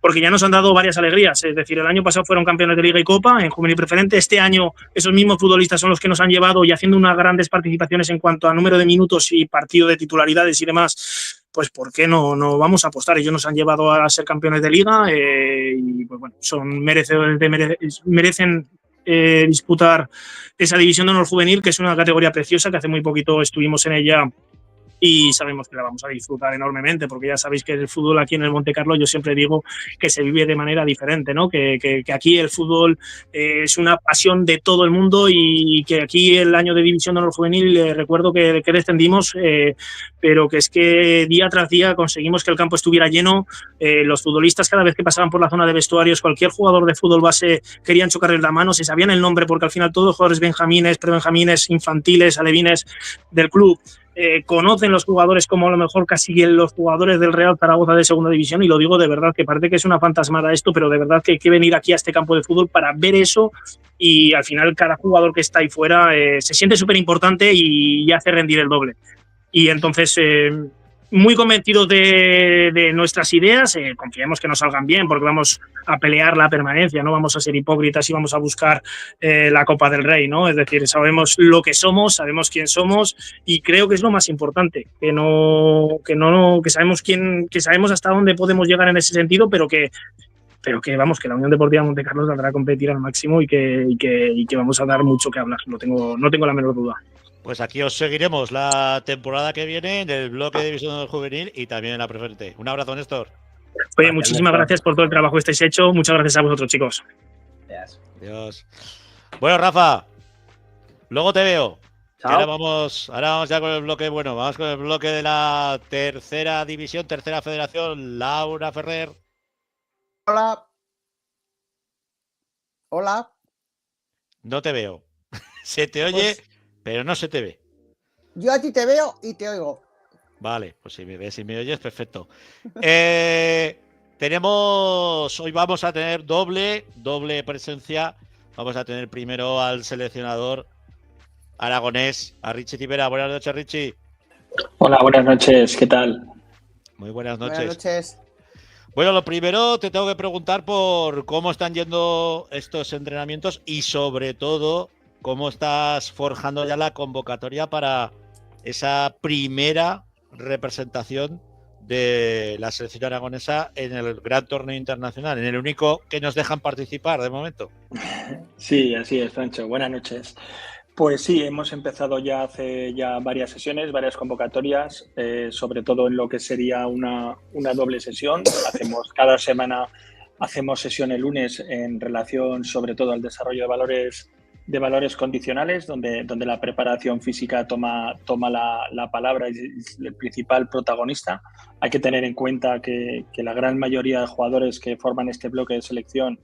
S6: porque ya nos han dado varias alegrías. Es decir, el año pasado fueron campeones de Liga y Copa en juvenil preferente. Este año esos mismos futbolistas son los que nos han llevado y haciendo unas grandes participaciones en cuanto a número de minutos y partido de titularidades y demás. Pues ¿por qué no vamos a apostar? Ellos nos han llevado a ser campeones de Liga y pues bueno, son merecen disputar esa División de Honor Juvenil, que es una categoría preciosa, que hace muy poquito estuvimos en ella y sabemos que la vamos a disfrutar enormemente, porque ya sabéis que el fútbol aquí en el Monte Carlo, yo siempre digo que se vive de manera diferente, ¿no? Que aquí el fútbol es una pasión de todo el mundo y que aquí el año de División de Honor Juvenil, recuerdo que descendimos, pero que es que día tras día conseguimos que el campo estuviera lleno, los futbolistas cada vez que pasaban por la zona de vestuarios, cualquier jugador de fútbol base querían chocarles la mano, se sabían el nombre, porque al final todos los jugadores benjamines, prebenjamines, infantiles, alevines del club conocen los jugadores como a lo mejor casi los jugadores del Real Zaragoza de segunda división, y lo digo de verdad, que parece que es una fantasmada esto, pero de verdad que hay que venir aquí a este campo de fútbol para ver eso, y al final cada jugador que está ahí fuera se siente súper importante y hace rendir el doble. Y entonces muy convencidos de nuestras ideas, confiemos que nos salgan bien, porque vamos a pelear la permanencia, no vamos a ser hipócritas y vamos a buscar la Copa del Rey, ¿no? Es decir, sabemos lo que somos, sabemos quién somos, y creo que es lo más importante, que sabemos que sabemos hasta dónde podemos llegar en ese sentido, pero que vamos, que la Unión Deportiva Monte Carlo saldrá a competir al máximo y que vamos a dar mucho que hablar, no tengo la menor duda.
S1: Pues aquí os seguiremos la temporada que viene en el bloque de División Juvenil y también en la preferente. Un abrazo, Néstor.
S6: Oye, muchísimas gracias por todo el trabajo que estáis hecho. Muchas gracias a vosotros, chicos.
S5: Gracias.
S1: Adiós. Bueno, Rafa, luego te veo.
S5: Chao.
S1: Ahora vamos ya con el bloque, vamos con el bloque de la tercera división, tercera federación. Laura Ferrer.
S7: Hola. Hola.
S1: No te veo. Se te oye, pero no se te ve.
S7: Yo a ti te veo y te oigo.
S1: Vale, pues si me ves y me oyes, perfecto. Hoy vamos a tener doble presencia. Vamos a tener primero al seleccionador aragonés, a Richie Tibera. Buenas noches, Richie.
S8: Hola, buenas noches, ¿qué tal?
S1: Muy buenas noches.
S7: Buenas noches.
S1: Bueno, lo primero te tengo que preguntar por cómo están yendo estos entrenamientos y sobre todo cómo estás forjando ya la convocatoria para esa primera representación de la selección aragonesa en el gran torneo internacional, en el único que nos dejan participar de momento.
S8: Sí, así es, Francho. Buenas noches. Pues sí, hemos empezado ya hace varias sesiones, varias convocatorias, sobre todo en lo que sería una doble sesión. Cada semana hacemos sesión el lunes en relación sobre todo al desarrollo de valores valores condicionales, donde la preparación física toma la palabra y es el principal protagonista. Hay que tener en cuenta que la gran mayoría de jugadores que forman este bloque de selección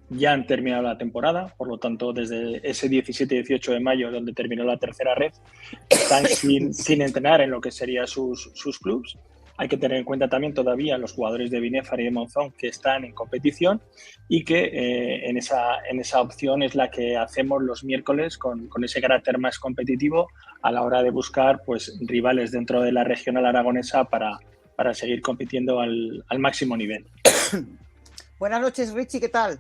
S8: ya han terminado la temporada, por lo tanto, desde ese 17-18 de mayo, donde terminó la tercera red, están sin entrenar en lo que serían sus clubs. Hay que tener en cuenta también todavía los jugadores de Binéfar y de Monzón que están en competición y que en esa opción es la que hacemos los miércoles con ese carácter más competitivo a la hora de buscar pues, rivales dentro de la regional aragonesa para seguir compitiendo al máximo nivel.
S7: Buenas noches, Richie, ¿qué tal?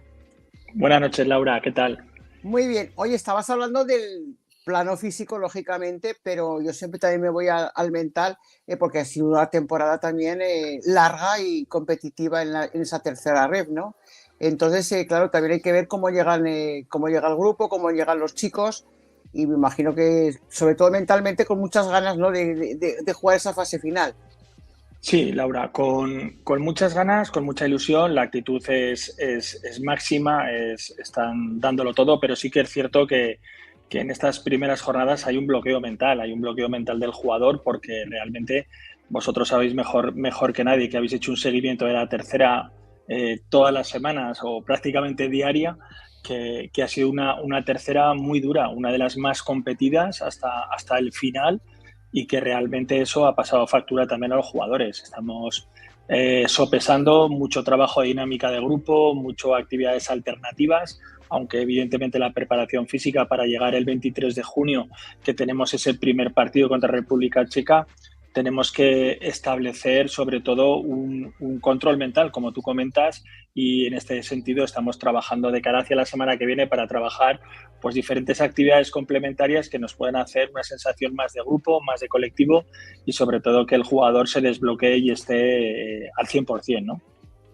S8: Buenas noches, Laura, ¿qué tal?
S7: Muy bien. Oye, estabas hablando del plano físico, lógicamente, pero yo siempre también me voy al mental, porque ha sido una temporada también larga y competitiva en esa tercera red, ¿no? Entonces, claro, también hay que ver cómo llega el grupo, cómo llegan los chicos, y me imagino que, sobre todo mentalmente, con muchas ganas, ¿no?, de jugar esa fase final.
S8: Sí, Laura, con muchas ganas, con mucha ilusión, la actitud es máxima, están dándolo todo, pero sí que es cierto que en estas primeras jornadas hay un bloqueo mental del jugador, porque realmente vosotros sabéis mejor que nadie que habéis hecho un seguimiento de la tercera todas las semanas o prácticamente diaria, que ha sido una tercera muy dura, una de las más competidas hasta el final, y que realmente eso ha pasado factura también a los jugadores. Estamos sopesando mucho trabajo de dinámica de grupo, muchas actividades alternativas, aunque evidentemente la preparación física para llegar el 23 de junio, que tenemos ese primer partido contra República Checa, tenemos que establecer sobre todo un control mental, como tú comentas, y en este sentido estamos trabajando de cara hacia la semana que viene para trabajar pues diferentes actividades complementarias que nos puedan hacer una sensación más de grupo, más de colectivo y sobre todo que el jugador se desbloquee y esté al 100%, ¿no?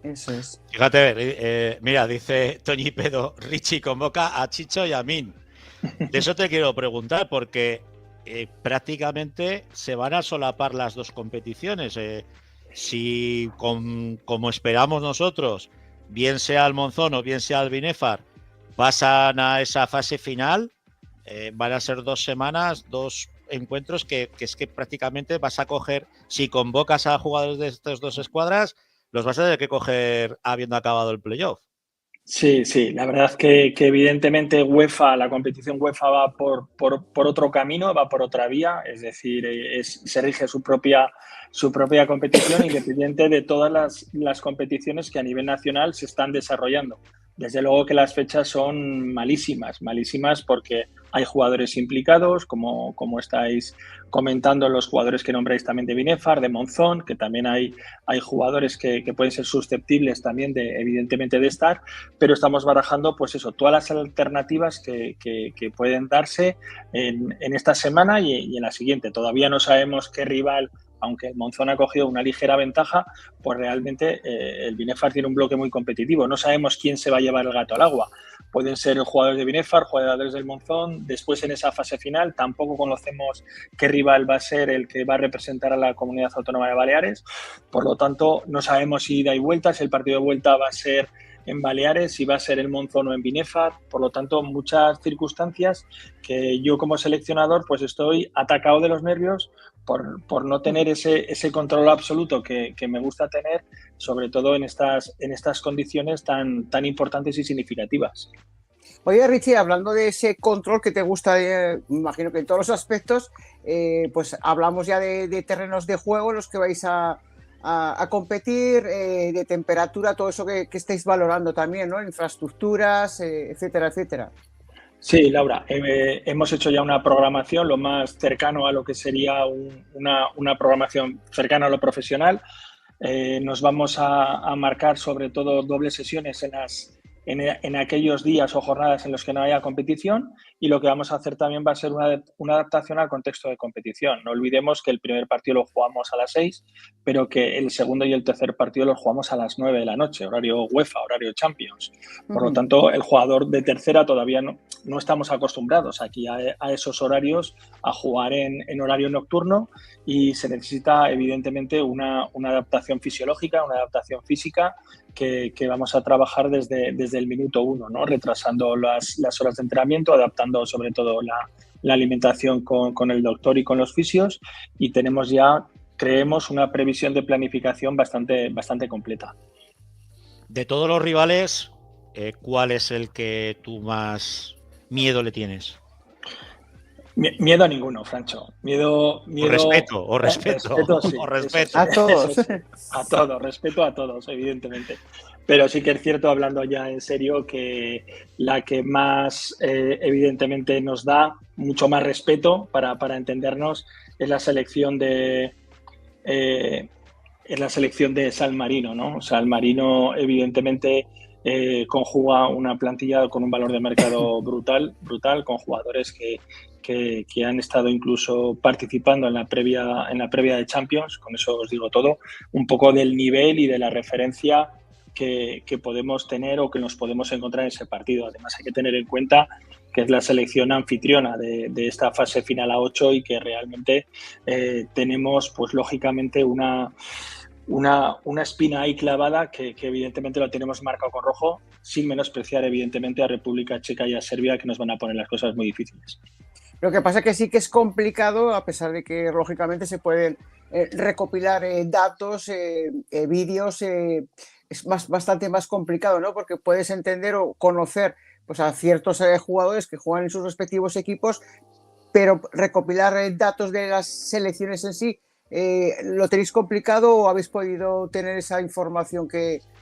S7: Eso es.
S1: Fíjate, mira, dice Toñi Pedo, Richie convoca a Chicho y a Min. De eso te quiero preguntar, porque prácticamente se van a solapar las dos competiciones. Si, como esperamos nosotros, bien sea el Monzón o bien sea el Binéfar, pasan a esa fase final, van a ser 2 semanas, 2 encuentros que es que prácticamente vas a coger, si convocas a jugadores de estas 2 escuadras, los vas a tener que coger habiendo acabado el playoff.
S8: Sí, la verdad que evidentemente UEFA, la competición UEFA va por otro camino, va por otra vía, es decir, se rige su propia competición independiente de todas las competiciones que a nivel nacional se están desarrollando. Desde luego que las fechas son malísimas porque hay jugadores implicados, como estáis comentando, los jugadores que nombráis también de Binéfar, de Monzón, que también hay jugadores que pueden ser susceptibles también evidentemente de estar, pero estamos barajando pues eso, todas las alternativas que pueden darse en esta semana y en la siguiente. Todavía no sabemos qué rival, aunque el Monzón ha cogido una ligera ventaja, pues realmente el Binéfar tiene un bloque muy competitivo. No sabemos quién se va a llevar el gato al agua. Pueden ser jugadores de Binéfar, jugadores del Monzón. Después, en esa fase final, tampoco conocemos qué rival va a ser el que va a representar a la Comunidad Autónoma de Baleares. Por lo tanto, no sabemos si ida y vuelta, si el partido de vuelta va a ser en Baleares, si va a ser el Monzón o en Binéfar. Por lo tanto, muchas circunstancias que yo como seleccionador pues estoy atacado de los nervios por no tener ese control absoluto que me gusta tener, sobre todo en estas condiciones tan importantes y significativas.
S7: Oye, Richie, hablando de ese control que te gusta, me imagino que en todos los aspectos, pues hablamos ya de terrenos de juego en los que vais a competir, de temperatura, todo eso que estáis valorando también, ¿no? Infraestructuras, etcétera, etcétera.
S8: Sí, Laura, hemos hecho ya una programación lo más cercano a lo que sería una programación cercana a lo profesional. Nos vamos a marcar sobre todo dobles sesiones en aquellos días o jornadas en los que no haya competición, y lo que vamos a hacer también va a ser una adaptación al contexto de competición. No olvidemos que el primer partido lo jugamos a las 6, pero que el segundo y el tercer partido los jugamos a las 9 de la noche, horario UEFA, horario Champions. Por lo tanto, el jugador de tercera todavía no estamos acostumbrados aquí a esos horarios, a jugar en horario nocturno, y se necesita evidentemente una adaptación fisiológica, una adaptación física que vamos a trabajar desde el minuto 1, ¿no? Retrasando las horas de entrenamiento, adaptando sobre todo la alimentación con el doctor y con los fisios, y tenemos ya, creemos, una previsión de planificación bastante completa.
S1: De todos los rivales, ¿cuál es el que tú más miedo le tienes?
S8: Miedo a ninguno, Francho. Miedo.
S1: O respeto.
S8: Sí,
S1: o respeto.
S7: A todos.
S8: A todos, respeto a todos, evidentemente. Pero sí que es cierto, hablando ya en serio, que la que más evidentemente nos da mucho más respeto para entendernos es la selección de San Marino, ¿no? San Marino, evidentemente, conjuga una plantilla con un valor de mercado brutal, con jugadores que han estado incluso participando en la previa de Champions. Con eso os digo todo, un poco del nivel y de la referencia que podemos tener o que nos podemos encontrar en ese partido. Además, hay que tener en cuenta que es la selección anfitriona de esta fase final a 8 y que realmente tenemos, pues lógicamente, una espina ahí clavada que evidentemente lo tenemos marcado con rojo, sin menospreciar evidentemente a República Checa y a Serbia, que nos van a poner las cosas muy difíciles.
S7: Lo que pasa es que sí que es complicado, a pesar de que lógicamente se pueden recopilar datos, vídeos, es bastante más complicado, ¿no? Porque puedes entender o conocer pues, a ciertos jugadores que juegan en sus respectivos equipos, pero recopilar datos de las selecciones en sí, ¿lo tenéis complicado o habéis podido tener esa información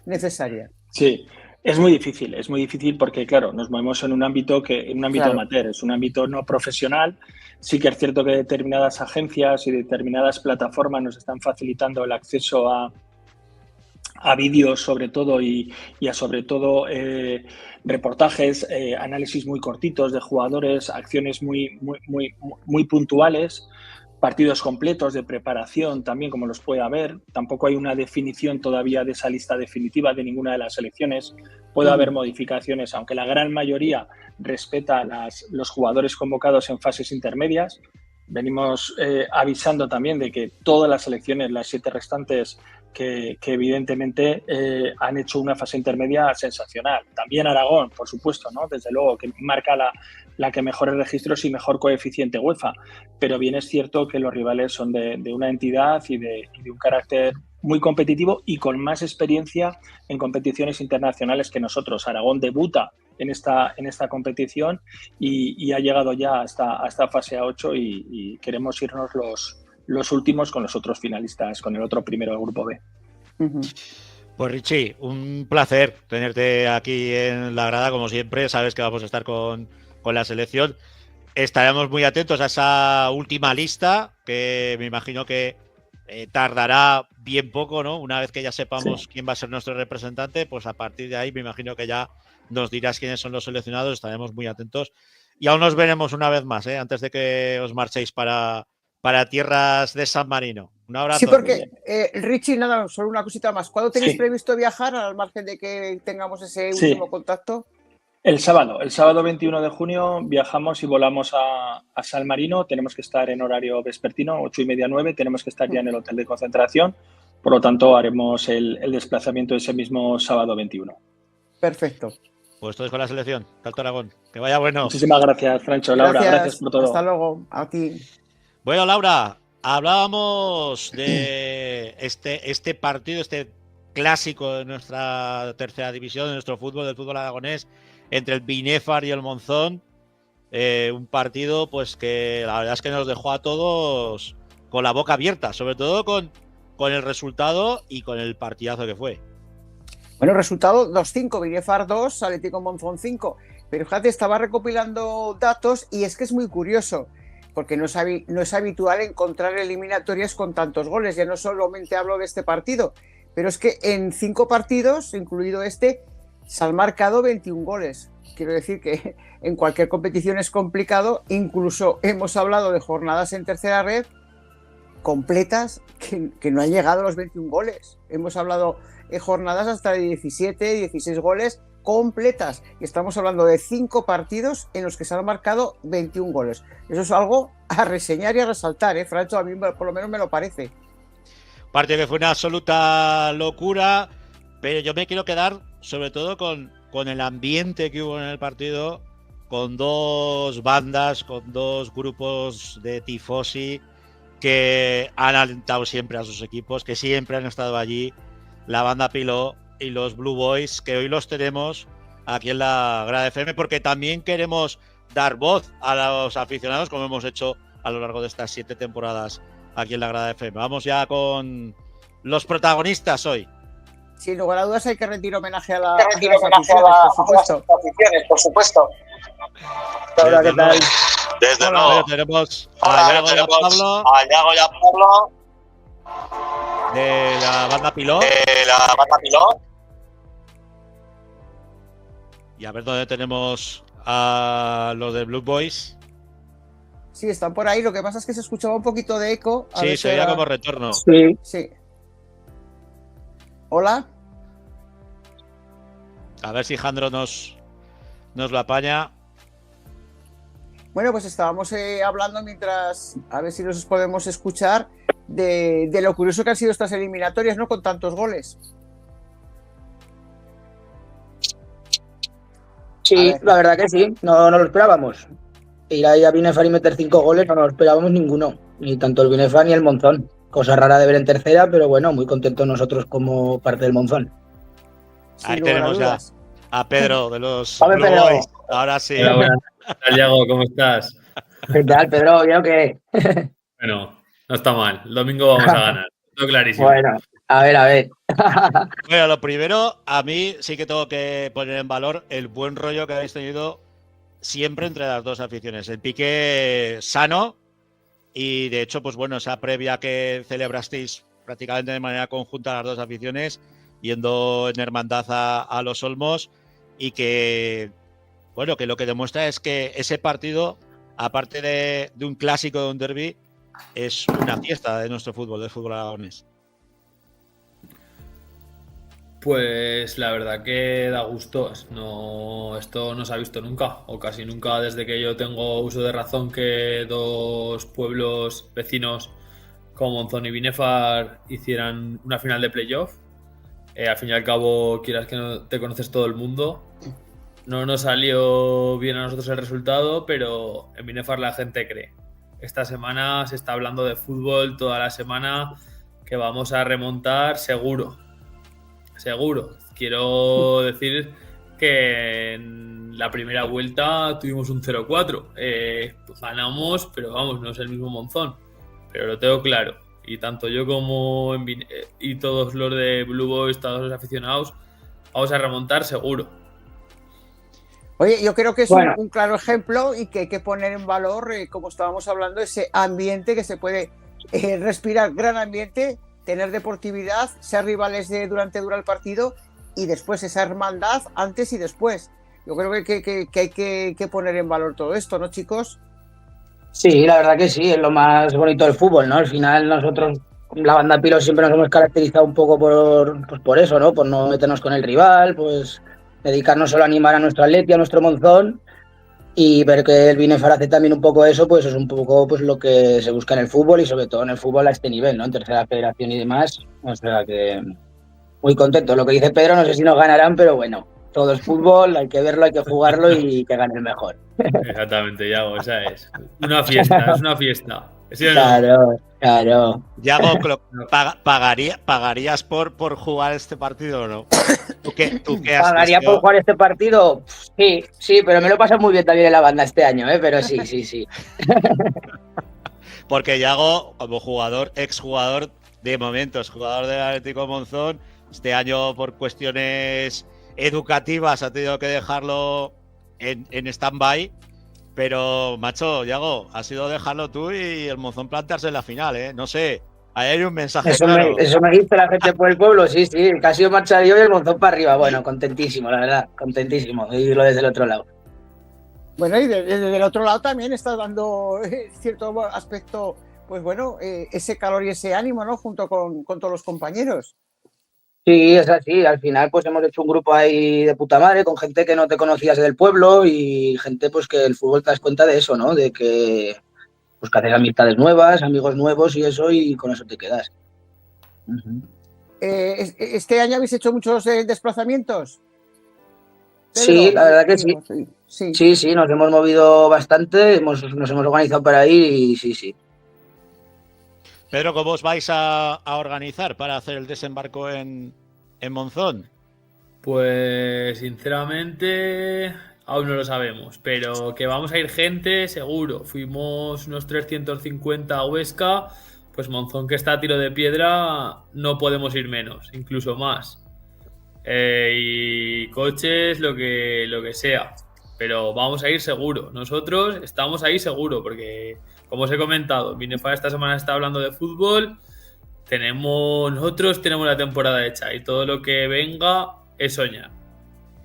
S7: necesaria?
S8: Sí. Es muy difícil porque, claro, nos movemos en un ámbito claro, amateur, es un ámbito no profesional. Sí que es cierto que determinadas agencias y determinadas plataformas nos están facilitando el acceso a vídeos, sobre todo, y a sobre todo reportajes, análisis muy cortitos de jugadores, acciones muy puntuales, partidos completos de preparación también, como los puede haber. Tampoco hay una definición todavía de esa lista definitiva de ninguna de las selecciones. Puede haber modificaciones, aunque la gran mayoría respeta los jugadores convocados en fases intermedias. Venimos avisando también de que todas las selecciones, las 7 restantes, que evidentemente han hecho una fase intermedia sensacional. También Aragón, por supuesto, ¿no? Desde luego, que marca la que mejores registros y mejor coeficiente UEFA. Pero bien es cierto que los rivales son de una entidad y de un carácter muy competitivo y con más experiencia en competiciones internacionales que nosotros. Aragón debuta en esta competición y ha llegado ya hasta fase A8 y queremos irnos los últimos con los otros finalistas, con el otro primero del grupo B.
S1: Pues Richie, un placer tenerte aquí en la grada, como siempre. Sabes que vamos a estar con la selección. Estaremos muy atentos a esa última lista, que me imagino que tardará bien poco, ¿no? Una vez que ya sepamos quién va a ser nuestro representante, pues a partir de ahí me imagino que ya nos dirás quiénes son los seleccionados. Estaremos muy atentos y aún nos veremos una vez más, antes de que os marchéis para tierras de San Marino. Un abrazo.
S7: Sí, porque Richie, nada, solo una cosita más. ¿Cuándo tenéis previsto viajar, al margen de que tengamos ese último contacto?
S8: El sábado 21 de junio viajamos y volamos a San Marino. Tenemos que estar en horario vespertino, 8:30, 9. Tenemos que estar ya en el hotel de concentración. Por lo tanto, haremos el desplazamiento ese mismo sábado 21.
S7: Perfecto.
S1: Pues todo es con la selección. Alto Aragón. Que vaya bueno.
S8: Muchísimas gracias, Francho. Laura, gracias por todo.
S7: Hasta luego. A ti.
S1: Bueno, Laura, hablábamos de este partido, este clásico de nuestra tercera división, de nuestro fútbol, del fútbol aragonés, entre el Binefar y el Monzón. Un partido pues que la verdad es que nos dejó a todos con la boca abierta, sobre todo con el resultado y con el partidazo que fue.
S7: Bueno, resultado 2-5, Binefar 2, Atlético Monzón 5. Pero fíjate, estaba recopilando datos y es que es muy curioso, porque no es habitual encontrar eliminatorias con tantos goles. Ya no solamente hablo de este partido, pero es que en 5 partidos, incluido este, se han marcado 21 goles. Quiero decir que en cualquier competición es complicado. Incluso hemos hablado de jornadas en tercera red completas que no han llegado a los 21 goles. Hemos hablado jornadas hasta de 17, 16 goles completas. Y estamos hablando de 5 partidos en los que se han marcado 21 goles. Eso es algo a reseñar y a resaltar, Francho, a mí por lo menos me lo parece.
S1: Partido que fue una absoluta locura, pero yo me quiero quedar sobre todo con el ambiente que hubo en el partido, con 2 bandas, con 2 grupos de tifosi que han alentado siempre a sus equipos, que siempre han estado allí, la banda Piló y los Blue Boys, que hoy los tenemos aquí en la Grada FM, porque también queremos dar voz a los aficionados, como hemos hecho a lo largo de estas 7 temporadas aquí en la Grada FM. Vamos ya con los protagonistas hoy.
S7: Sin lugar a dudas hay que rendir homenaje a las aficiones, por supuesto.
S5: Hola, ¿qué tal?
S1: Desde luego tenemos a Yago y a Pablo de la banda Piló. Y a ver dónde tenemos a los de Blue Boys.
S7: Sí, están por ahí. Lo que pasa es que se escuchaba un poquito de eco.
S1: Sí, se oía como retorno.
S7: Sí. Hola.
S1: A ver si Jandro nos lo apaña.
S7: Bueno, pues estábamos hablando mientras, a ver si nos podemos escuchar, de lo curioso que han sido estas eliminatorias, ¿no? Con tantos goles.
S9: Sí, la verdad que sí, no lo esperábamos. Ir ahí a Binefar y meter 5 goles no nos lo esperábamos ninguno, ni tanto el Binefar ni el Monzón. Cosa rara de ver en tercera, pero bueno, muy contentos nosotros como parte del Monzón.
S1: Ahí tenemos ya a Pedro de los Blue Boys. Ahora sí.
S10: Hola, buenas. ¿Qué tal, Yago? ¿Cómo estás?
S9: ¿Qué tal, Pedro? ¿Yo qué?
S10: Bueno, no está mal. El domingo vamos a ganar. Todo clarísimo.
S9: Bueno, a ver.
S1: Bueno, lo primero, a mí sí que tengo que poner en valor el buen rollo que habéis tenido siempre entre las 2 aficiones. El pique sano y, de hecho, pues bueno, esa previa que celebrasteis prácticamente de manera conjunta las 2 aficiones, yendo en hermandad a los Olmos, y que, bueno, que lo que demuestra es que ese partido, aparte de un clásico, de un derbi, es una fiesta de nuestro fútbol, del fútbol aragonés.
S10: Pues la verdad que da gusto. Esto no se ha visto nunca, o casi nunca desde que yo tengo uso de razón, que 2 pueblos vecinos como Monzón y Binefar hicieran una final de playoff. Al fin y al cabo, quieras que no, te conoces todo el mundo. No nos salió bien a nosotros el resultado, pero en Binefar la gente cree. Esta semana se está hablando de fútbol toda la semana, que vamos a remontar seguro. Quiero decir que en la primera vuelta tuvimos un 0-4. Ganamos, pero vamos, no es el mismo Monzón. Pero lo tengo claro. Y tanto yo como y todos los de Blue Boys, todos los aficionados, vamos a remontar seguro.
S7: Oye, yo creo que es un claro ejemplo y que hay que poner en valor, como estábamos hablando, ese ambiente que se puede respirar, gran ambiente, tener deportividad, ser rivales durante el partido y después esa hermandad antes y después. Yo creo que hay que poner en valor todo esto, ¿no, chicos?
S9: Sí, la verdad que sí, es lo más bonito del fútbol, ¿no? Al final nosotros, la banda Piló, siempre nos hemos caracterizado un poco por eso, ¿no? Por no meternos con el rival, pues dedicarnos solo a animar a nuestro Atleti, a nuestro Monzón, y ver que el Binefar hace también un poco eso, pues es un poco pues lo que se busca en el fútbol, y sobre todo en el fútbol a este nivel, ¿no? En tercera federación y demás. O sea que muy contento. Lo que dice Pedro, no sé si nos ganarán, pero bueno, todo es fútbol, hay que verlo, hay que jugarlo y que gane el mejor.
S10: Exactamente, Yago, esa es. Una fiesta, es una fiesta. ¿Sí o
S9: no? Claro.
S1: Yago, ¿pagarías por jugar este partido o no? ¿Tú qué
S9: ¿Pagaría por jugar este partido? Sí, pero me lo he pasado muy bien también en la banda este año, pero sí.
S1: Porque Yago, como jugador, exjugador de momentos, jugador del Atlético Monzón, este año por cuestiones educativas ha tenido que dejarlo en stand-by. Pero, macho, Yago, ha sido dejarlo tú y el Monzón plantearse en la final, ¿eh? No sé, ahí hay un mensaje claro.
S9: Eso me dice la gente por el pueblo, sí, casi he marchado yo y el Monzón para arriba. Bueno, contentísimo, la verdad, contentísimo de irlo desde el otro lado.
S7: Bueno, y desde el otro lado también está dando cierto aspecto pues bueno, ese calor y ese ánimo, ¿no? Junto con todos los compañeros.
S9: Sí, es así. Al final, pues hemos hecho un grupo ahí de puta madre con gente que no te conocías del pueblo y gente, pues que el fútbol te das cuenta de eso, ¿no? De que, pues que haces amistades nuevas, amigos nuevos y eso, y con eso te quedas.
S7: ¿Este año habéis hecho muchos desplazamientos? Pedro,
S9: Sí, la verdad que sí.
S7: Sí.
S9: Sí, nos hemos movido bastante, nos hemos organizado para ir y sí.
S1: Pedro, ¿cómo os vais a organizar para hacer el desembarco en Monzón?
S10: Pues sinceramente aún no lo sabemos, pero que vamos a ir gente seguro. Fuimos unos 350 a Huesca, pues Monzón, que está a tiro de piedra, no podemos ir menos, incluso más. Y coches, lo que sea, pero vamos a ir seguro. Nosotros estamos ahí seguro, porque como os he comentado, Binefar esta semana está hablando de fútbol. Nosotros tenemos la temporada hecha y todo lo que venga es soñar.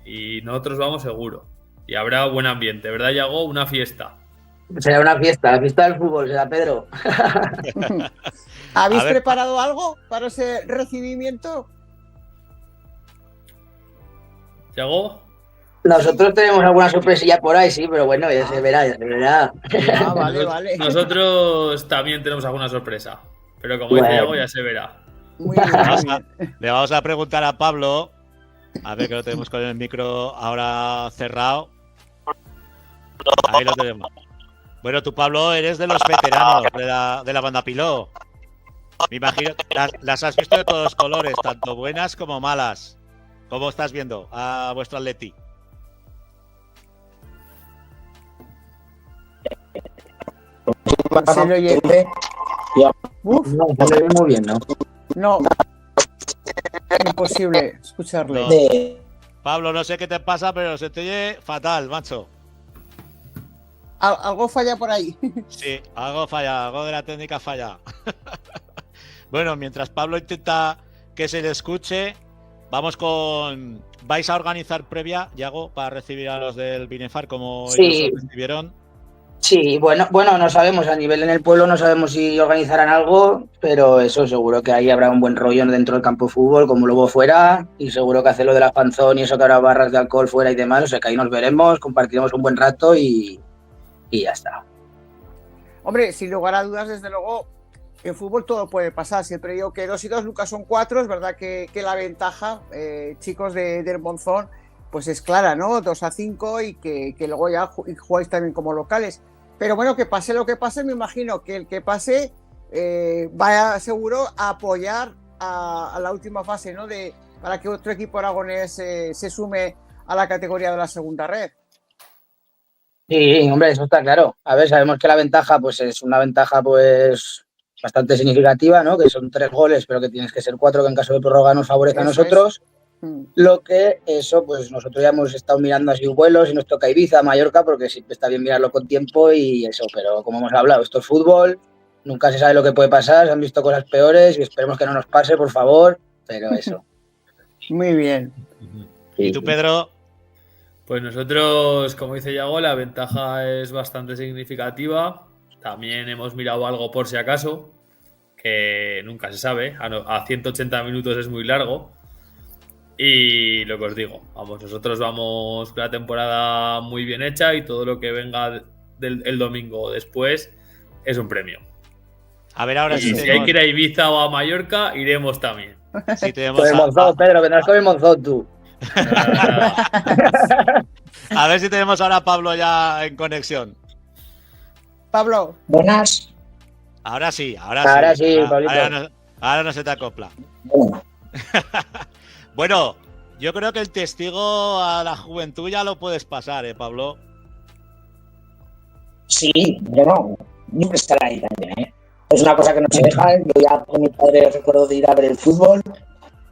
S10: Y nosotros vamos seguro. Y habrá buen ambiente, ¿verdad, Yago? Una fiesta.
S9: Será una fiesta, la fiesta del fútbol, será, Pedro.
S7: ¿Habéis preparado algo para ese recibimiento?
S10: ¿Yago?
S9: Nosotros tenemos alguna sorpresilla por ahí, sí, pero bueno, ya se verá.
S7: Vale.
S10: Nosotros también tenemos alguna sorpresa. Pero como dice Yago, ya se verá.
S7: Muy bien.
S1: Le vamos a preguntar a Pablo. A ver, que lo tenemos con el micro ahora cerrado. Ahí lo tenemos. Bueno, tú, Pablo, eres de los veteranos de la banda Piló. Me imagino, las has visto de todos los colores, tanto buenas como malas. ¿Cómo estás viendo a vuestro Atleti?
S7: Se le oye.
S9: Uf. No, se le ve muy bien, ¿no?
S7: No. Imposible escucharle.
S1: Pablo, no sé qué te pasa, pero se te oye fatal, macho.
S7: Algo falla por ahí.
S1: Sí, algo falla, algo de la técnica falla. Bueno, mientras Pablo intenta que se le escuche, vamos con... ¿Vais a organizar previa, Yago, para recibir a los del Binefar como ellos os recibieron?
S9: Sí, bueno, no sabemos, a nivel en el pueblo no sabemos si organizarán algo, pero eso seguro que ahí habrá un buen rollo dentro del campo de fútbol, como luego fuera, y seguro que hace lo de la panzón y eso, que habrá barras de alcohol fuera y demás, o sea que ahí nos veremos, compartiremos un buen rato y ya está.
S7: Hombre, sin lugar a dudas, desde luego, en fútbol todo puede pasar. Siempre digo que 2 y 2 nunca son 4. Es verdad que la ventaja, chicos del Monzón, pues es clara, ¿no? 2-5 y que luego ya jugáis también como locales. Pero bueno, que pase lo que pase, me imagino que el que pase vaya seguro a apoyar a la última fase, ¿no? Para que otro equipo aragonés se sume a la categoría de la segunda red.
S9: Sí, hombre, eso está claro. A ver, sabemos que la ventaja pues es una ventaja pues bastante significativa, ¿no? Que son 3 goles, pero que tienes que ser 4, que en caso de prórroga nos favorece a nosotros. Lo que eso, pues nosotros ya hemos estado mirando así vuelos y nos toca Ibiza, Mallorca, porque siempre está bien mirarlo con tiempo y eso, pero como hemos hablado, esto es fútbol, nunca se sabe lo que puede pasar, se han visto cosas peores y esperemos que no nos pase, por favor, pero eso.
S7: Muy bien.
S1: ¿Y tú, Pedro?
S10: Pues nosotros, como dice Yago, la ventaja es bastante significativa. También hemos mirado algo por si acaso, que nunca se sabe, a 180 minutos es muy largo. Y lo que os digo, vamos, nosotros vamos con la temporada muy bien hecha y todo lo que venga el domingo después es un premio.
S1: A ver, ahora
S10: sí. Si hay que ir a Ibiza o a Mallorca, iremos también.
S1: Si tenemos
S9: con el Monzón, Pedro, vendrás con el Monzón tú.
S1: A ver si tenemos ahora a Pablo ya en conexión.
S7: Pablo.
S9: Buenas.
S1: Ahora sí.
S9: Ahora
S1: no se te acopla. Bueno, yo creo que el testigo a la juventud ya lo puedes pasar, Pablo.
S11: Sí, bueno, siempre estará ahí también, Es una cosa que no se deja. Yo ya con mi padre recuerdo de ir a ver el fútbol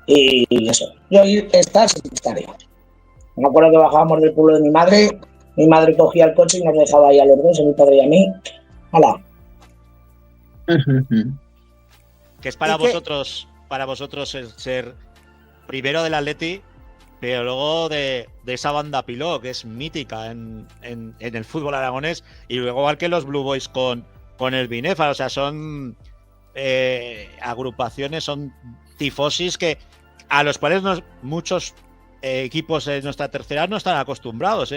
S11: y eso. Yo estar, sí estaría. Me acuerdo que bajábamos del pueblo de mi madre cogía el coche y nos dejaba ahí a los dos, a mi padre y a mí. ¡Hala!
S1: Que es para vosotros el ser primero del Atleti, pero luego de esa banda Piló, que es mítica en el fútbol aragonés, y luego igual que los Blue Boys con con el Binefar. O sea, son agrupaciones, son tifosis a los cuales muchos equipos de nuestra tercera no están acostumbrados.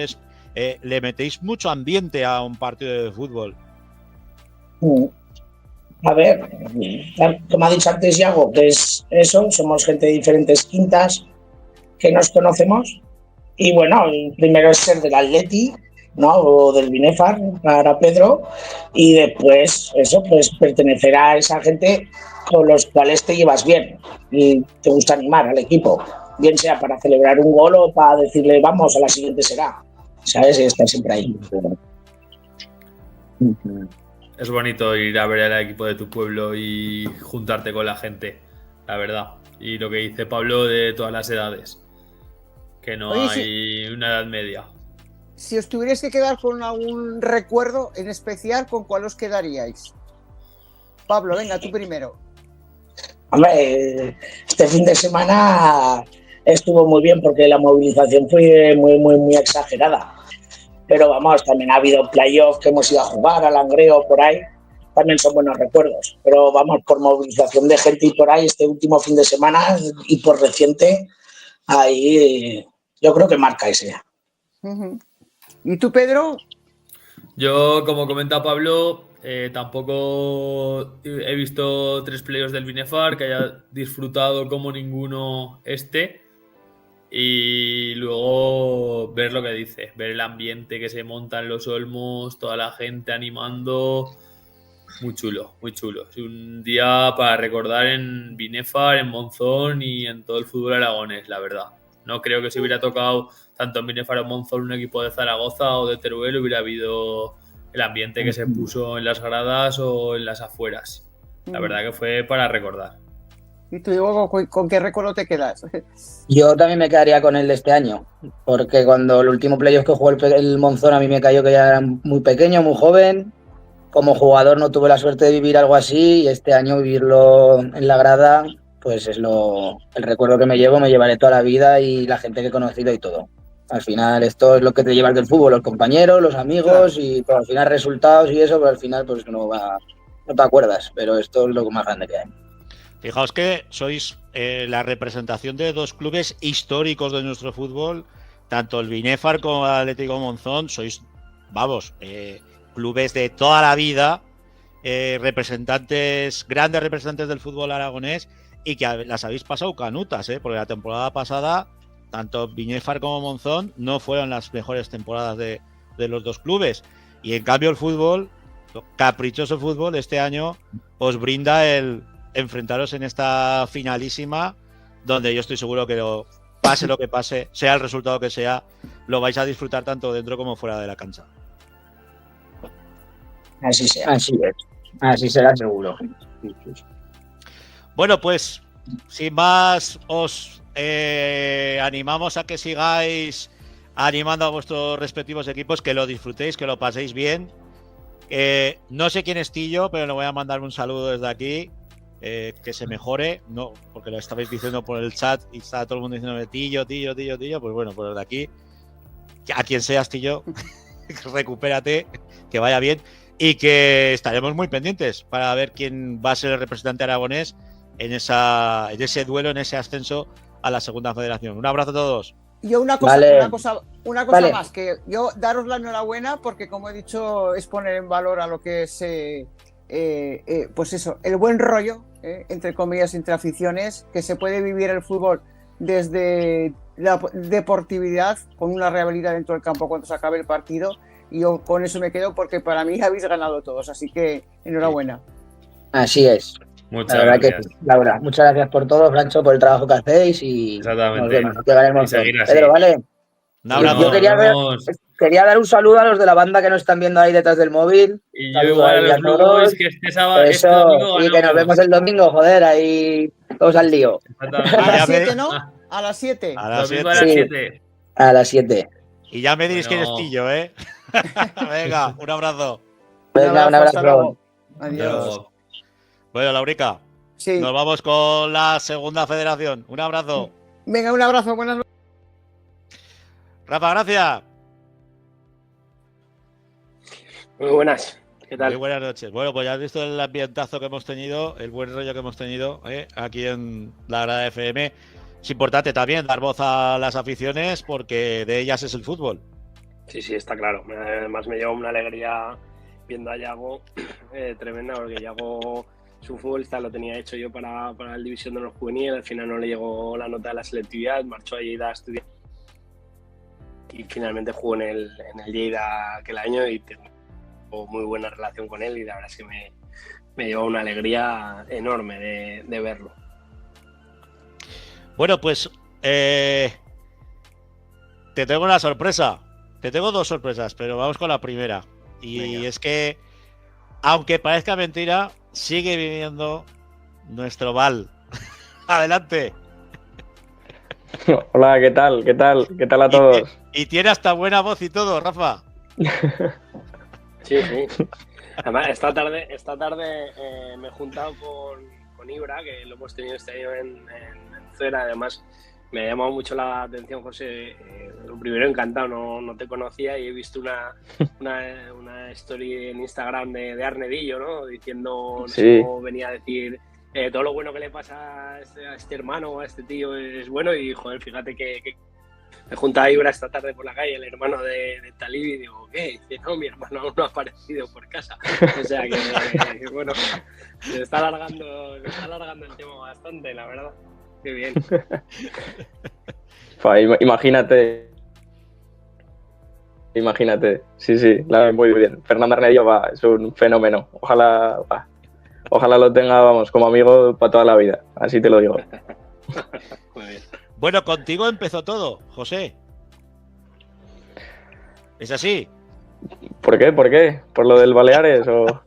S1: Le metéis mucho ambiente a un partido de fútbol.
S11: A ver, como ha dicho antes Iago, que es eso, somos gente de diferentes quintas que nos conocemos. Y bueno, el primero es ser del Atleti, ¿no? O del Binefar para Pedro, y después eso, pues pertenecer a esa gente con los cuales te llevas bien y te gusta animar al equipo, bien sea para celebrar un gol o para decirle vamos, a la siguiente será, ¿sabes? Y estar siempre ahí.
S10: Es bonito ir a ver al equipo de tu pueblo y juntarte con la gente, la verdad. Y lo que dice Pablo de todas las edades, que no hay una edad media.
S7: Si os tuvierais que quedar con algún recuerdo en especial, ¿con cuál os quedaríais? Pablo, venga, tú primero.
S11: Hombre, este fin de semana estuvo muy bien porque la movilización fue muy exagerada. Pero vamos, también ha habido playoffs que hemos ido a jugar, a Langreo, por ahí. También son buenos recuerdos. Pero vamos, por movilización de gente y por ahí, este último fin de semana y por reciente, ahí yo creo que marca ese.
S7: ¿Y tú, Pedro?
S10: Yo, como comenta Pablo, tampoco he visto 3 playoffs del Binefar que haya disfrutado como ninguno y luego ver lo que dice, ver el ambiente que se monta en los Olmos, toda la gente animando, muy chulo, muy chulo. Es un día para recordar en Binefar, en Monzón y en todo el fútbol aragonés, la verdad. No creo que si hubiera tocado tanto en Binefar o en Monzón un equipo de Zaragoza o de Teruel hubiera habido el ambiente que se puso en las gradas o en las afueras. La verdad que fue para recordar.
S7: ¿Y tú, Diego, con qué recuerdo te quedas?
S9: Yo también me quedaría con el de este año, porque cuando el último playoff que jugó el Monzón a mí me cayó que ya era muy pequeño, muy joven. Como jugador no tuve la suerte de vivir algo así y este año vivirlo en la grada, pues es el recuerdo que me llevaré toda la vida y la gente que he conocido y todo. Al final esto es lo que te llevas del fútbol, los compañeros, los amigos, claro. Y pero al final resultados y eso, pero al final pues no te acuerdas, pero esto es lo más grande que hay.
S1: Fijaos que sois la representación de 2 clubes históricos de nuestro fútbol, tanto el Binefar como el Atlético Monzón, sois, vamos, clubes de toda la vida, grandes representantes del fútbol aragonés y que las habéis pasado canutas, porque la temporada pasada tanto Binefar como Monzón no fueron las mejores temporadas de los 2 clubes y en cambio el fútbol, caprichoso fútbol, este año os brinda el enfrentaros en esta finalísima donde yo estoy seguro que pase lo que pase, sea el resultado que sea, lo vais a disfrutar tanto dentro como fuera de la cancha.
S11: Así sea.
S9: Así será seguro.
S1: Bueno, pues sin más os animamos a que sigáis animando a vuestros respectivos equipos, que lo disfrutéis, que lo paséis bien. No sé quién es Tillo, pero le voy a mandar un saludo desde aquí. Que se mejore, no, porque lo estabais diciendo por el chat y está todo el mundo diciendo Tillo, pues bueno, pues desde aquí, a quien seas, Tillo, recupérate, que vaya bien y que estaremos muy pendientes para ver quién va a ser el representante aragonés en ese duelo, en ese ascenso a la segunda federación. Un abrazo a todos.
S7: Y yo una cosa
S9: vale.
S7: Más, que yo daros la enhorabuena porque, como he dicho, es poner en valor a lo que es pues eso, el buen rollo, entre comillas, entre aficiones, que se puede vivir el fútbol desde la deportividad con una realidad dentro del campo cuando se acabe el partido, y yo con eso me quedo porque para mí habéis ganado todos, así que enhorabuena.
S9: Así es.
S10: Muchas gracias.
S9: Laura, muchas gracias por todo, Francho, por el trabajo que hacéis y nos vemos, que ganemos. Pedro, ¿vale?
S1: Un abrazo.
S9: Yo quería dar un saludo a los de la banda que nos están viendo ahí detrás del móvil.
S10: Y yo igual a los Blue Boys, que este domingo
S9: y que nos vemos el domingo, joder, ahí todos al lío.
S7: A las 7, ¿no? A las 7.
S1: A las 7.
S9: Sí, a las 7.
S1: Y ya me diréis quién es Tillo, ¿eh? Venga, un abrazo.
S9: Venga, un abrazo.
S7: Adiós.
S1: Bueno, Laurica,
S7: sí.
S1: Nos vamos con la segunda federación. Un abrazo.
S7: Venga, un abrazo. Buenas noches.
S1: Rafa, gracias.
S5: Muy buenas. ¿Qué tal?
S1: Muy buenas noches. Bueno, pues ya has visto el ambientazo que hemos tenido, el buen rollo que hemos tenido aquí en la Grada FM. Es importante también dar voz a las aficiones porque de ellas es el fútbol.
S5: Sí, está claro. Además me lleva una alegría viendo a Yago tremenda, porque Yago, su futbolista lo tenía hecho yo para el División de los Juveniles, al final no le llegó la nota de la selectividad, marchó a Lleida a estudiar y finalmente jugó en el Lleida aquel año y tengo muy buena relación con él y la verdad es que me lleva una alegría enorme de verlo.
S1: Bueno, pues te tengo una sorpresa. Te tengo dos sorpresas, pero vamos con la primera. Y venga. Es que, aunque parezca mentira, sigue viviendo nuestro Val. Adelante.
S12: Hola, ¿qué tal? ¿Qué tal a todos?
S1: Y tiene hasta buena voz y todo, Rafa.
S5: Sí. Además, esta tarde me he juntado con Ibra, que lo hemos tenido este año en Cera. Además, me ha llamado mucho la atención, José. Lo primero, encantado, no te conocía y he visto una story en Instagram de Arnedillo, ¿no? Diciendo, no sé cómo venía a decir, todo lo bueno que le pasa a este hermano o a este tío es bueno. Y, joder, fíjate que me junta a Ibra esta tarde por la calle, el hermano de Talib, y digo, ¿qué? Dice, no, mi hermano aún no ha aparecido por casa. O sea que bueno, se está alargando el tema bastante, la verdad. Qué bien.
S12: Imagínate. Sí, la ven muy bien. Fernando Arnedillo es un fenómeno. Ojalá lo tenga, vamos, como amigo para toda la vida. Así te lo digo.
S5: Muy bien.
S1: Bueno, contigo empezó todo, José. ¿Es así?
S12: ¿Por qué? ¿Por lo del Baleares o...?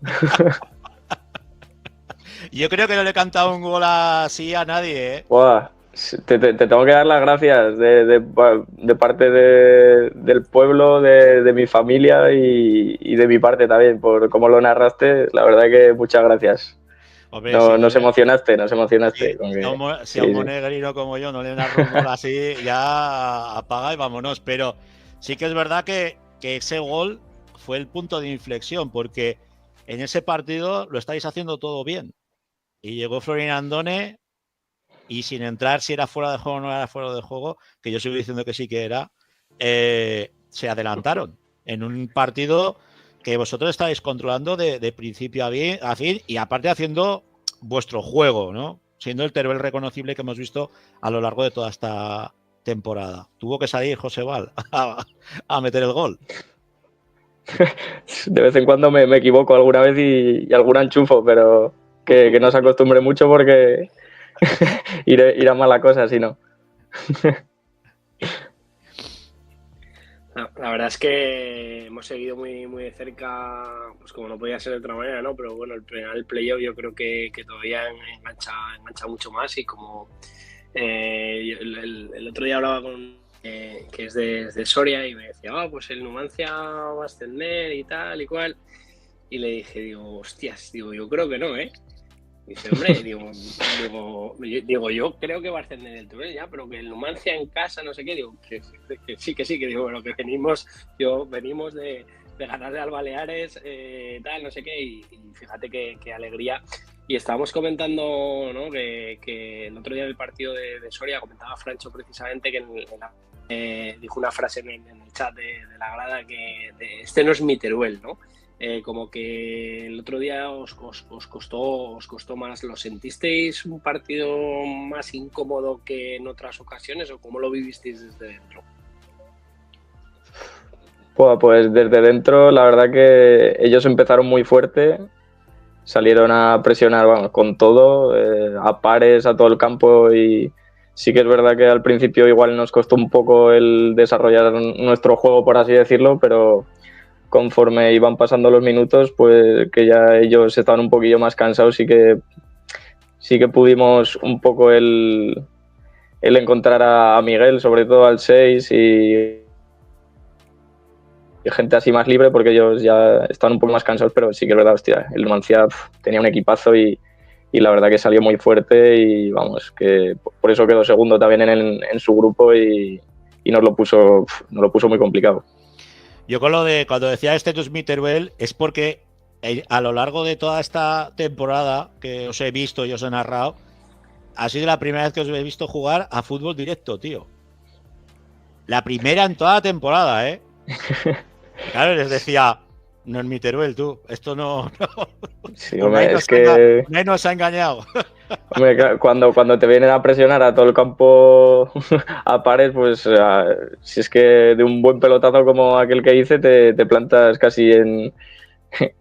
S1: Yo creo que no le he cantado un gol así a nadie, ¿eh?
S12: Buah, te tengo que dar las gracias de parte del pueblo, de mi familia y de mi parte también, por cómo lo narraste. La verdad que muchas gracias.
S1: Hombre,
S12: nos emocionaste.
S1: Si a un monegrino como yo no le narro un gol así, ya apaga y vámonos. Pero sí que es verdad que ese gol fue el punto de inflexión, porque en ese partido lo estáis haciendo todo bien. Y llegó Florin Andone y sin entrar si era fuera de juego o no era fuera de juego, que yo sigo diciendo que sí que era, se adelantaron en un partido que vosotros estáis controlando de principio a fin y aparte haciendo vuestro juego, ¿no? Siendo el Teruel reconocible que hemos visto a lo largo de toda esta temporada. Tuvo que salir José Val a meter el gol.
S12: De vez en cuando me equivoco alguna vez y alguna enchufo, pero que no se acostumbre mucho porque irá mala cosa si no.
S5: La verdad es que hemos seguido muy, muy de cerca, pues como no podía ser de otra manera, ¿no? Pero bueno, el playoff yo creo que todavía engancha mucho más y como el otro día hablaba con que es de Soria y me decía, pues el Numancia va a ascender y tal y cual. Y le dije, hostias, yo creo que no, ¿eh? Dice, hombre, digo, yo creo que va a ascender el Teruel ya, pero que el Numancia en casa, no sé qué, digo, que sí, que digo, bueno, que venimos de ganarle al Baleares, tal, no sé qué, y fíjate qué alegría. Y estábamos comentando, ¿no? que el otro día del partido de Soria comentaba Francho precisamente que dijo una frase en el chat de la grada que este no es mi Teruel, ¿no? Como que el otro día os costó más. ¿Lo sentisteis un partido más incómodo que en otras ocasiones o cómo lo vivisteis desde dentro?
S12: Pues desde dentro la verdad que ellos empezaron muy fuerte, salieron a presionar con todo, a pares a todo el campo y sí que es verdad que al principio igual nos costó un poco el desarrollar nuestro juego, por así decirlo, pero conforme iban pasando los minutos, pues que ya ellos estaban un poquillo más cansados, sí que pudimos un poco el encontrar a Miguel, sobre todo al 6 y gente así más libre, porque ellos ya estaban un poco más cansados, pero sí que es verdad, hostia, el Numancia tenía un equipazo y la verdad que salió muy fuerte y vamos, que por eso quedó segundo también en su grupo y nos lo puso muy complicado.
S1: Yo con lo de cuando decía este no es mi Teruel es porque a lo largo de toda esta temporada que os he visto y os he narrado, ha sido la primera vez que os he visto jugar a fútbol directo, tío. La primera en toda la temporada, ¿eh? Claro, les decía, no es mi Teruel, tú. Esto no.
S12: Sí, hombre, es que.
S1: Unai nos ha engañado.
S12: Hombre, cuando te vienen a presionar a todo el campo a pares, pues si es que de un buen pelotazo como aquel que hice, te plantas casi en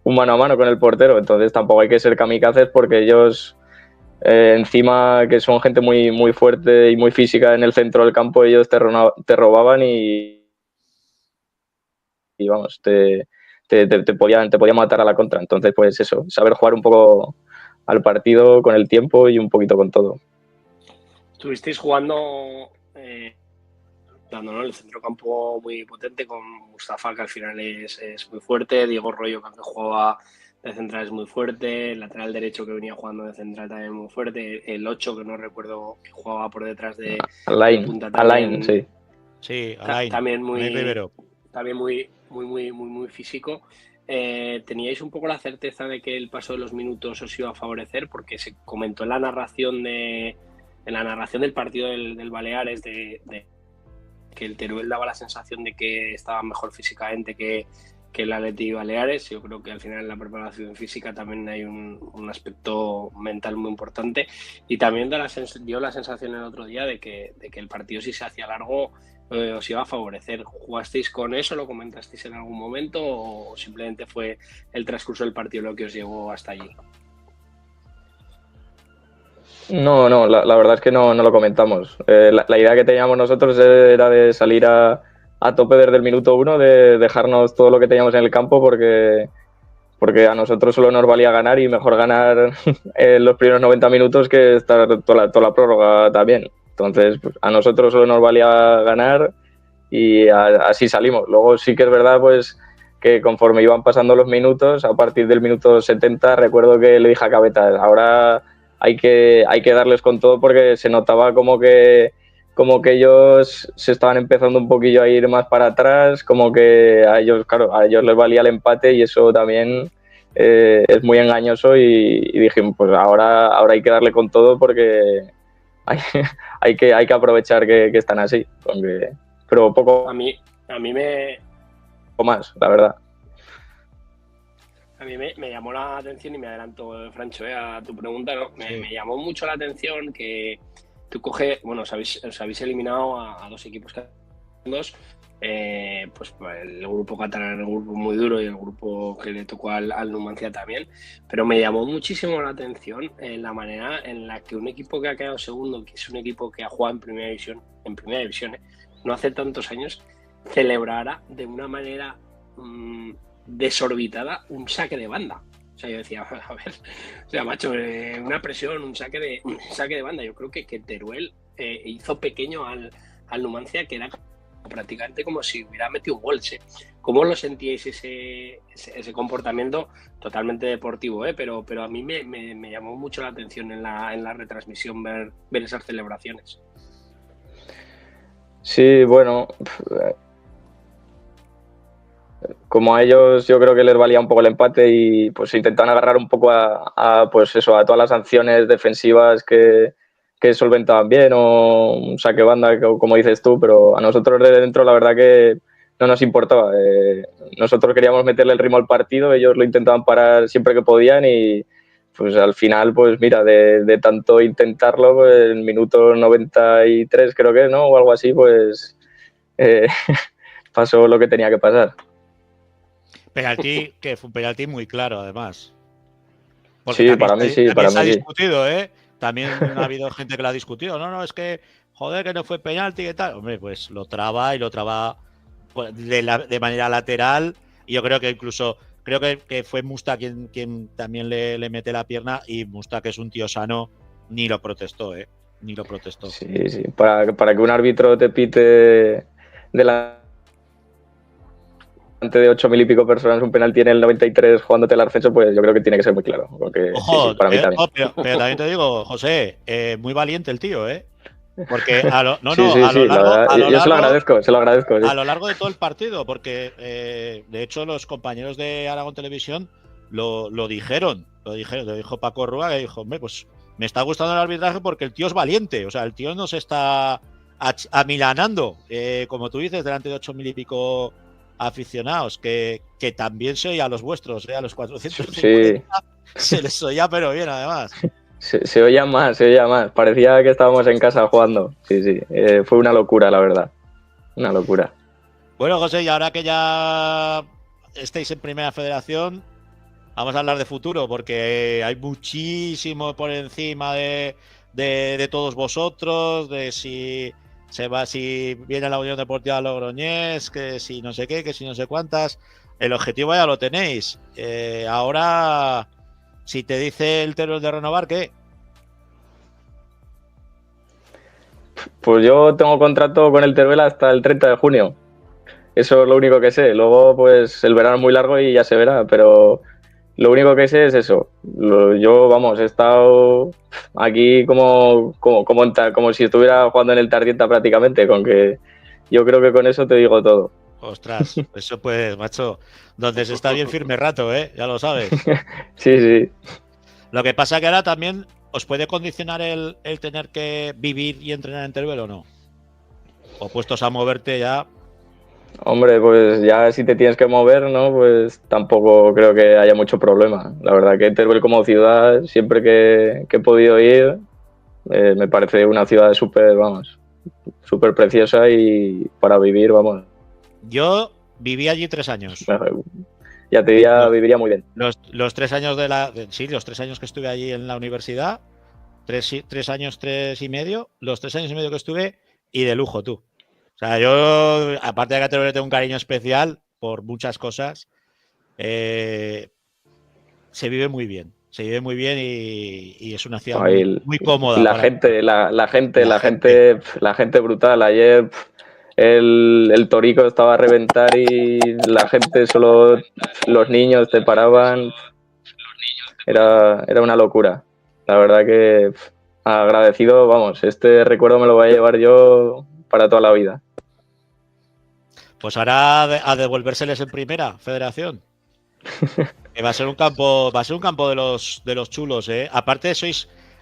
S12: un mano a mano con el portero. Entonces tampoco hay que ser kamikazes porque ellos, encima que son gente muy, muy fuerte y muy física en el centro del campo, ellos te robaban y vamos, te podían matar a la contra. Entonces, pues eso, saber jugar un poco al partido con el tiempo y un poquito con todo.
S5: Estuvisteis jugando ¿no? El centrocampo muy potente con Mustafa, que al final es muy fuerte, Diego Rollo, que jugaba de central, es muy fuerte, el lateral derecho que venía jugando de central también muy fuerte, el 8 que no recuerdo que jugaba por detrás de punta también,
S12: sí.
S1: Sí, Alain,
S5: también muy
S1: Rivero.
S5: También muy físico. ¿Teníais un poco la certeza de que el paso de los minutos os iba a favorecer? Porque se comentó en la narración del partido del Baleares de que el Teruel daba la sensación de que estaba mejor físicamente que el Atleti Baleares. Yo creo que al final en la preparación física también hay un aspecto mental muy importante, y también dio la sensación el otro día de que el partido, si se hacía largo, os iba a favorecer. ¿Jugasteis con eso? ¿Lo comentasteis en algún momento o simplemente fue el transcurso del partido lo que os llevó hasta allí?
S12: No, la verdad es que no lo comentamos. La idea que teníamos nosotros era de salir a tope desde el minuto 1, de dejarnos todo lo que teníamos en el campo, porque a nosotros solo nos valía ganar, y mejor ganar en los primeros 90 minutos que estar toda la prórroga también. Entonces, pues, a nosotros solo nos valía ganar y así salimos. Luego sí que es verdad, pues, que conforme iban pasando los minutos, a partir del minuto 70, recuerdo que le dije a Cabeta, ahora hay que darles con todo, porque se notaba como que ellos se estaban empezando un poquillo a ir más para atrás, como que a ellos les valía el empate, y eso también es muy engañoso, y dijimos, pues ahora hay que darle con todo, porque hay que aprovechar que están así. Pero poco
S5: a mí
S12: más, la verdad.
S5: A mí me llamó la atención, y me adelanto, Francho, a tu pregunta, ¿no? Me llamó mucho la atención que tú os habéis eliminado a dos equipos dos, pues el grupo catalán, el grupo muy duro, y el grupo que le tocó al Numancia también, pero me llamó muchísimo la atención la manera en la que un equipo que ha quedado segundo, que es un equipo que ha jugado en primera división, no hace tantos años, celebrara de una manera desorbitada un saque de banda. O sea, yo decía, a ver, o sea, macho, una presión, un saque de banda. Yo creo que Teruel hizo pequeño al Numancia, que era prácticamente como si hubiera metido un gol. ¿Cómo lo sentíais ese comportamiento totalmente deportivo? Pero a mí me llamó mucho la atención en la retransmisión ver esas celebraciones.
S12: Sí, bueno, como a ellos yo creo que les valía un poco el empate, y pues intentaban agarrar un poco a todas las sanciones defensivas que solventaban bien, o un saque banda, como dices tú, pero a nosotros de dentro la verdad que no nos importaba. Nosotros queríamos meterle el ritmo al partido, ellos lo intentaban parar siempre que podían, y pues al final, pues mira, de tanto intentarlo, pues, en el minuto 93 creo que, ¿no? O algo así, pues pasó lo que tenía que pasar.
S1: Penalti, que fue un penalti muy claro, además.
S12: Porque sí, para mí sí.
S1: También se ha discutido, ¿eh? También ha habido gente que lo ha discutido. No, es que, joder, que no fue penalti y tal. Hombre, pues lo traba pues, de manera lateral. Y yo creo que incluso, que fue Musta quien también le mete la pierna, y Musta, que es un tío sano, ni lo protestó, ¿eh? Ni lo protestó.
S12: Sí. Para que un árbitro te pite ante de 8.000 y pico personas un penalti en el 93 jugándote el ascenso, pues yo creo que tiene que ser muy claro. Porque,
S1: ojo,
S12: sí, para mí también.
S1: Pero también te digo, José, muy valiente el tío, ¿eh? Porque a lo largo,
S12: yo se lo agradezco. Sí.
S1: A lo largo de todo el partido, porque de hecho los compañeros de Aragón Televisión lo dijeron, lo dijo Paco Rúa, que dijo, hombre, pues me está gustando el arbitraje porque el tío es valiente, o sea, el tío no se está amilanando, como tú dices, delante de 8.000 y pico aficionados, que también se oía a los vuestros, a los 450, se les oía pero bien además.
S12: Se oía más, parecía que estábamos en casa jugando, sí, fue una locura, la verdad, una locura.
S1: Bueno, José, y ahora que ya estáis en Primera Federación, vamos a hablar de futuro, porque hay muchísimo por encima de todos vosotros, de si viene la Unión Deportiva Logroñés, que si no sé qué, que si no sé cuántas. El objetivo ya lo tenéis. Ahora, si te dice el Teruel de renovar, ¿qué?
S12: Pues yo tengo contrato con el Teruel hasta el 30 de junio. Eso es lo único que sé. Luego, pues el verano es muy largo y ya se verá, pero lo único que sé es eso. Yo, vamos, he estado aquí como si estuviera jugando en el Tardienta prácticamente, con que yo creo que con eso te digo todo.
S1: Ostras, eso pues, macho, donde se está bien firme rato, ya lo sabes.
S12: Sí.
S1: Lo que pasa que ahora también os puede condicionar el tener que vivir y entrenar en Teruel, ¿o no? O puestos a moverte ya.
S12: Hombre, pues ya si te tienes que mover, ¿no? Pues tampoco creo que haya mucho problema. La verdad que Teruel como ciudad, siempre que he podido ir, me parece una ciudad súper preciosa y para vivir, vamos.
S1: Yo viví allí 3 años.
S12: Ya te viviría muy bien.
S1: Los 3 años los 3 años que estuve allí en la universidad, 3 años, 3 y medio, los 3 años y medio que estuve, y de lujo, tú. O sea, yo, aparte de que te tengo un cariño especial por muchas cosas, se vive muy bien. Se vive muy bien y es una ciudad muy cómoda.
S12: La gente brutal. Ayer el Torico estaba a reventar y la gente, solo los niños te paraban. Era una locura. La verdad que agradecido, vamos, este recuerdo me lo voy a llevar yo para toda la vida.
S1: Pues ahora a devolvérseles en Primera Federación. Que va a ser un campo de los chulos, Aparte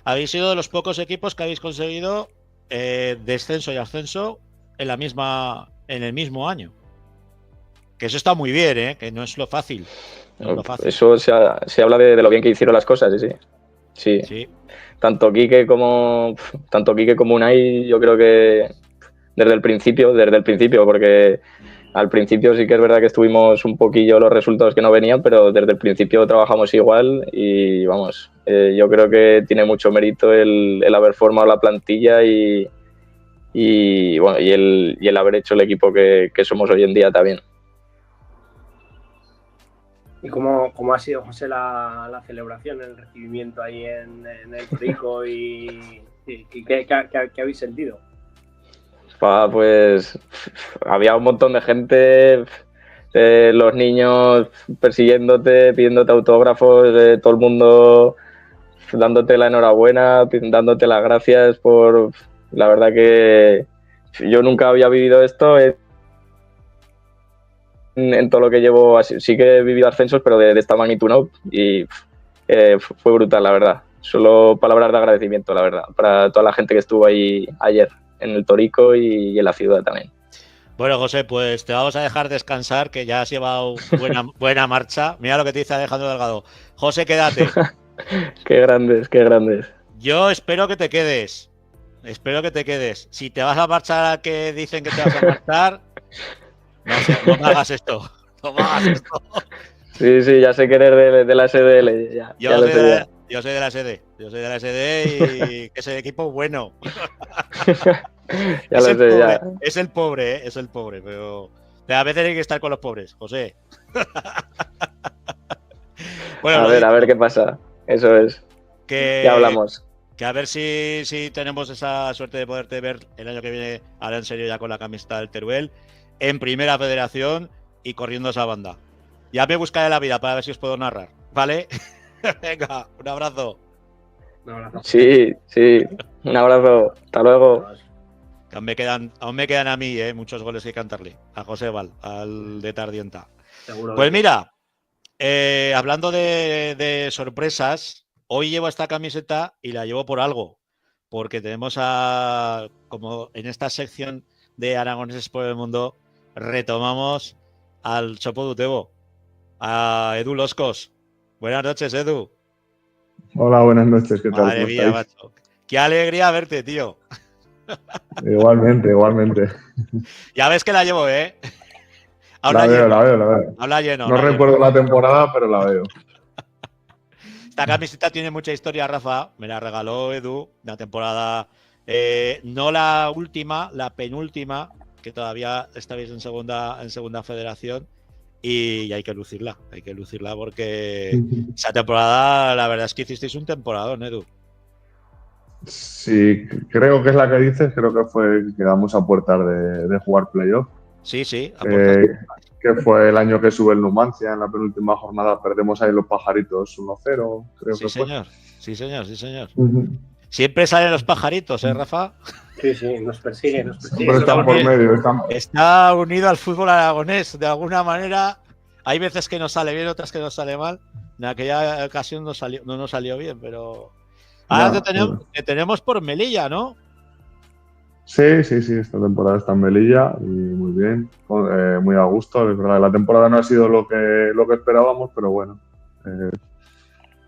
S1: habéis sido de los pocos equipos que habéis conseguido descenso y ascenso en el mismo año. Que eso está muy bien, que no es lo fácil. No es lo fácil.
S12: Eso se habla de lo bien que hicieron las cosas, sí. Tanto Quique como Unai, yo creo que desde el principio, porque al principio sí que es verdad que estuvimos un poquillo los resultados que no venían, pero desde el principio trabajamos igual y vamos, yo creo que tiene mucho mérito el haber formado la plantilla y el haber hecho el equipo que somos hoy en día también.
S5: ¿Y cómo ha sido, José, la celebración, el recibimiento ahí en el Torico y qué habéis sentido?
S12: Pues había un montón de gente, los niños persiguiéndote, pidiéndote autógrafos, todo el mundo dándote la enhorabuena, dándote las gracias por... La verdad que yo nunca había vivido esto en todo lo que llevo. Sí que he vivido ascensos, pero de esta magnitud no, y fue brutal, la verdad. Solo palabras de agradecimiento, la verdad, para toda la gente que estuvo ahí ayer en el Torico y en la ciudad también.
S1: Bueno, José, pues te vamos a dejar descansar, que ya has llevado buena marcha. Mira lo que te dice Alejandro Delgado. José, quédate.
S12: Qué grandes.
S1: Yo espero que te quedes. Si te vas a marchar, que dicen que te vas a marchar, no me hagas esto.
S12: Sí, ya sé que eres de la SDL.
S1: Yo soy de la SD y que ese equipo es bueno. Es el pobre, pero a veces hay que estar con los pobres, José. Bueno,
S12: a ver qué pasa. Eso es. Ya hablamos.
S1: Que a ver si tenemos esa suerte de poderte ver el año que viene, ahora en serio, ya con la camiseta del Teruel, en Primera Federación y corriendo esa banda. Ya me buscaré la vida para ver si os puedo narrar, ¿vale? Venga, un abrazo.
S12: Sí, un abrazo. Hasta luego.
S1: Aún me quedan a mí muchos goles que cantarle. A José Val, al de Tardienta.
S5: Seguro.
S1: Pues mira, hablando de sorpresas, hoy llevo esta camiseta y la llevo por algo, porque tenemos como en esta sección de Aragoneses por el Mundo, retomamos al Chopo de Utebo, a Edu Loscos. Buenas noches, Edu.
S13: Hola, buenas noches, ¿qué tal?
S1: Madre
S13: ¿Cómo
S1: mía,
S13: estáis?
S1: macho. Qué alegría verte, tío.
S13: Igualmente, igualmente.
S1: Ya ves que la llevo, ¿eh?
S13: La veo, la veo, la veo.
S1: Habla lleno.
S13: No recuerdo la temporada, pero la veo.
S1: Esta camiseta tiene mucha historia, Rafa. Me la regaló Edu, la temporada, no la última, la penúltima, que todavía estáis en segunda federación, y hay que lucirla porque esa temporada, la verdad es que hicisteis un temporadón, Edu.
S13: Sí, creo que es la que dices, creo que quedamos a puertas de jugar playoff.
S1: Sí, a puertas.
S13: Que fue el año que sube el Numancia, en la penúltima jornada perdemos ahí los Pajaritos 1-0, creo que fue.
S1: Sí, señor. Siempre salen los pajaritos, ¿eh, Rafa?
S5: Sí, nos persigue.
S13: Siempre están por medio.
S1: Está unido al fútbol aragonés, de alguna manera. Hay veces que nos sale bien, otras que nos sale mal. En aquella ocasión no nos salió bien, pero... Ahora te tenemos por Melilla, ¿no?
S13: Sí, esta temporada está en Melilla y muy bien, muy a gusto. Es verdad, la temporada no ha sido lo que esperábamos, pero bueno,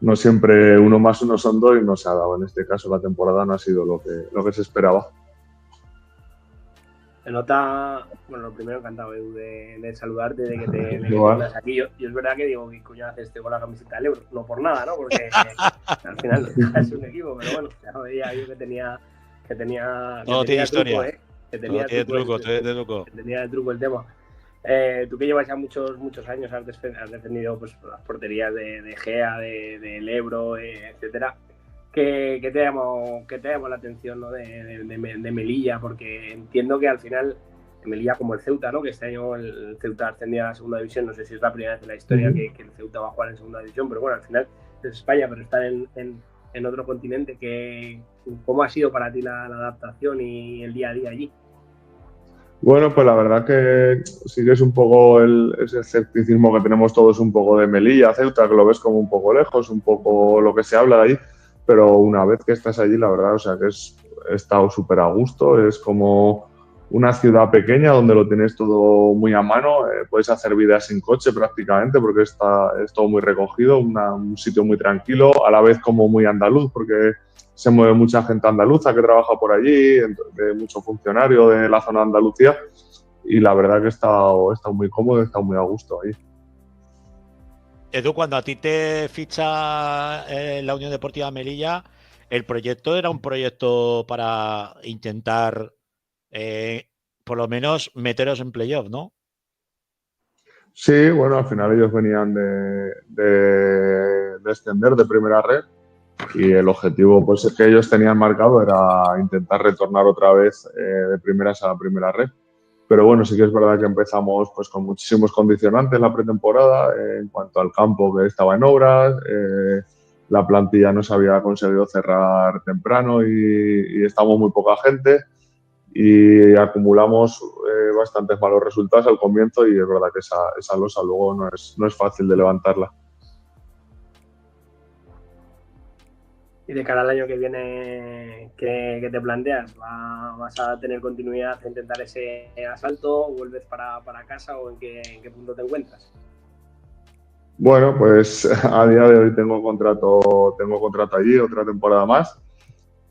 S13: no siempre 1 más 1 son 2 y no se ha dado. En este caso la temporada no ha sido lo que se esperaba.
S5: Se nota, bueno, lo primero encantado, Edu, de saludarte, de que te pongas aquí. Yo es verdad que digo, ¿qué coño haces con la camiseta del Euro? No por nada, ¿no? Porque al final no es un equipo, pero bueno, ya veía yo que tenía
S1: todo tiene historia.
S5: Truco, que tenía el truco el tema. Tú que llevas ya muchos años, has defendido pues, las porterías de Gea, del Ebro, etcétera. ¿Qué te llamó la atención, ¿no? de Melilla? Porque entiendo que al final Melilla, como el Ceuta, ¿no? Que este año el Ceuta ascendía a la segunda división, no sé si es la primera vez en la historia que el Ceuta va a jugar en segunda división, pero bueno, al final es España, pero está en otro continente. ¿Cómo ha sido para ti la adaptación y el día a día allí?
S13: Bueno, pues la verdad que sí que es un poco ese escepticismo que tenemos todos un poco de Melilla, Ceuta, que lo ves como un poco lejos, un poco lo que se habla de ahí, pero una vez que estás allí, la verdad, o sea que he estado súper a gusto, es como una ciudad pequeña donde lo tienes todo muy a mano, puedes hacer vida sin coche prácticamente porque es todo muy recogido, un sitio muy tranquilo, a la vez como muy andaluz porque se mueve mucha gente andaluza que trabaja por allí, mucho funcionario de la zona de Andalucía y la verdad que he estado muy cómodo, he estado muy a gusto ahí.
S1: Edu, cuando a ti te ficha la Unión Deportiva Melilla, el proyecto era un proyecto para intentar por lo menos meteros en playoff, ¿no?
S13: Sí, bueno, al final ellos venían de descender de primera red y el objetivo pues que ellos tenían marcado era intentar retornar otra vez de primeras a la primera red. Pero bueno, sí que es verdad que empezamos pues con muchísimos condicionantes la pretemporada en cuanto al campo que estaba en obras, la plantilla no se había conseguido cerrar temprano y estábamos muy poca gente y acumulamos bastantes malos resultados al comienzo y es verdad que esa losa luego no es fácil de levantarla.
S5: Y de cara al año que viene, ¿qué te planteas? ¿Vas a tener continuidad a intentar ese asalto? ¿Vuelves para casa o en qué punto te encuentras?
S13: Bueno, pues a día de hoy tengo contrato allí, otra temporada más,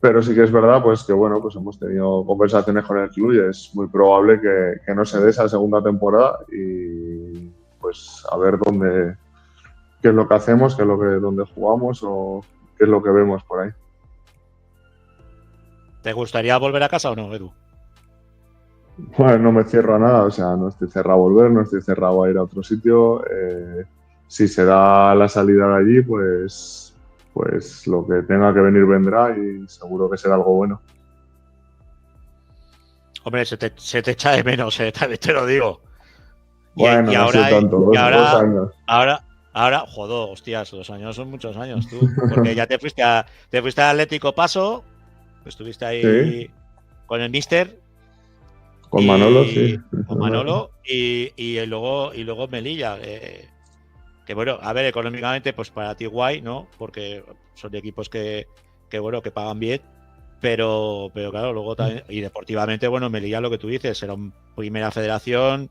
S13: pero sí que es verdad pues que bueno, pues hemos tenido conversaciones con el club y es muy probable que no se dé esa segunda temporada y pues a ver qué es lo que hacemos, dónde jugamos o qué es lo que vemos por ahí.
S1: ¿Te gustaría volver a casa o no, Edu?
S13: Bueno, no me cierro a nada, o sea, no estoy cerrado a volver, no estoy cerrado a ir a otro sitio. Si se da la salida de allí, pues lo que tenga que venir vendrá y seguro que será algo bueno.
S1: Hombre, se te echa de menos, te lo digo.
S13: Bueno, no sé tanto, 2 años.
S1: Ahora, joder, hostias, 2 años son muchos años, tú. Porque ya te fuiste al Atlético Paso, estuviste ahí ¿sí? Con el Míster.
S13: Con Manolo, sí.
S1: Con Manolo y luego Melilla. Que bueno, a ver, económicamente, pues para ti guay, ¿no? Porque son equipos que bueno, que pagan bien, pero claro, luego también, y deportivamente, bueno, Melilla, lo que tú dices, era una primera federación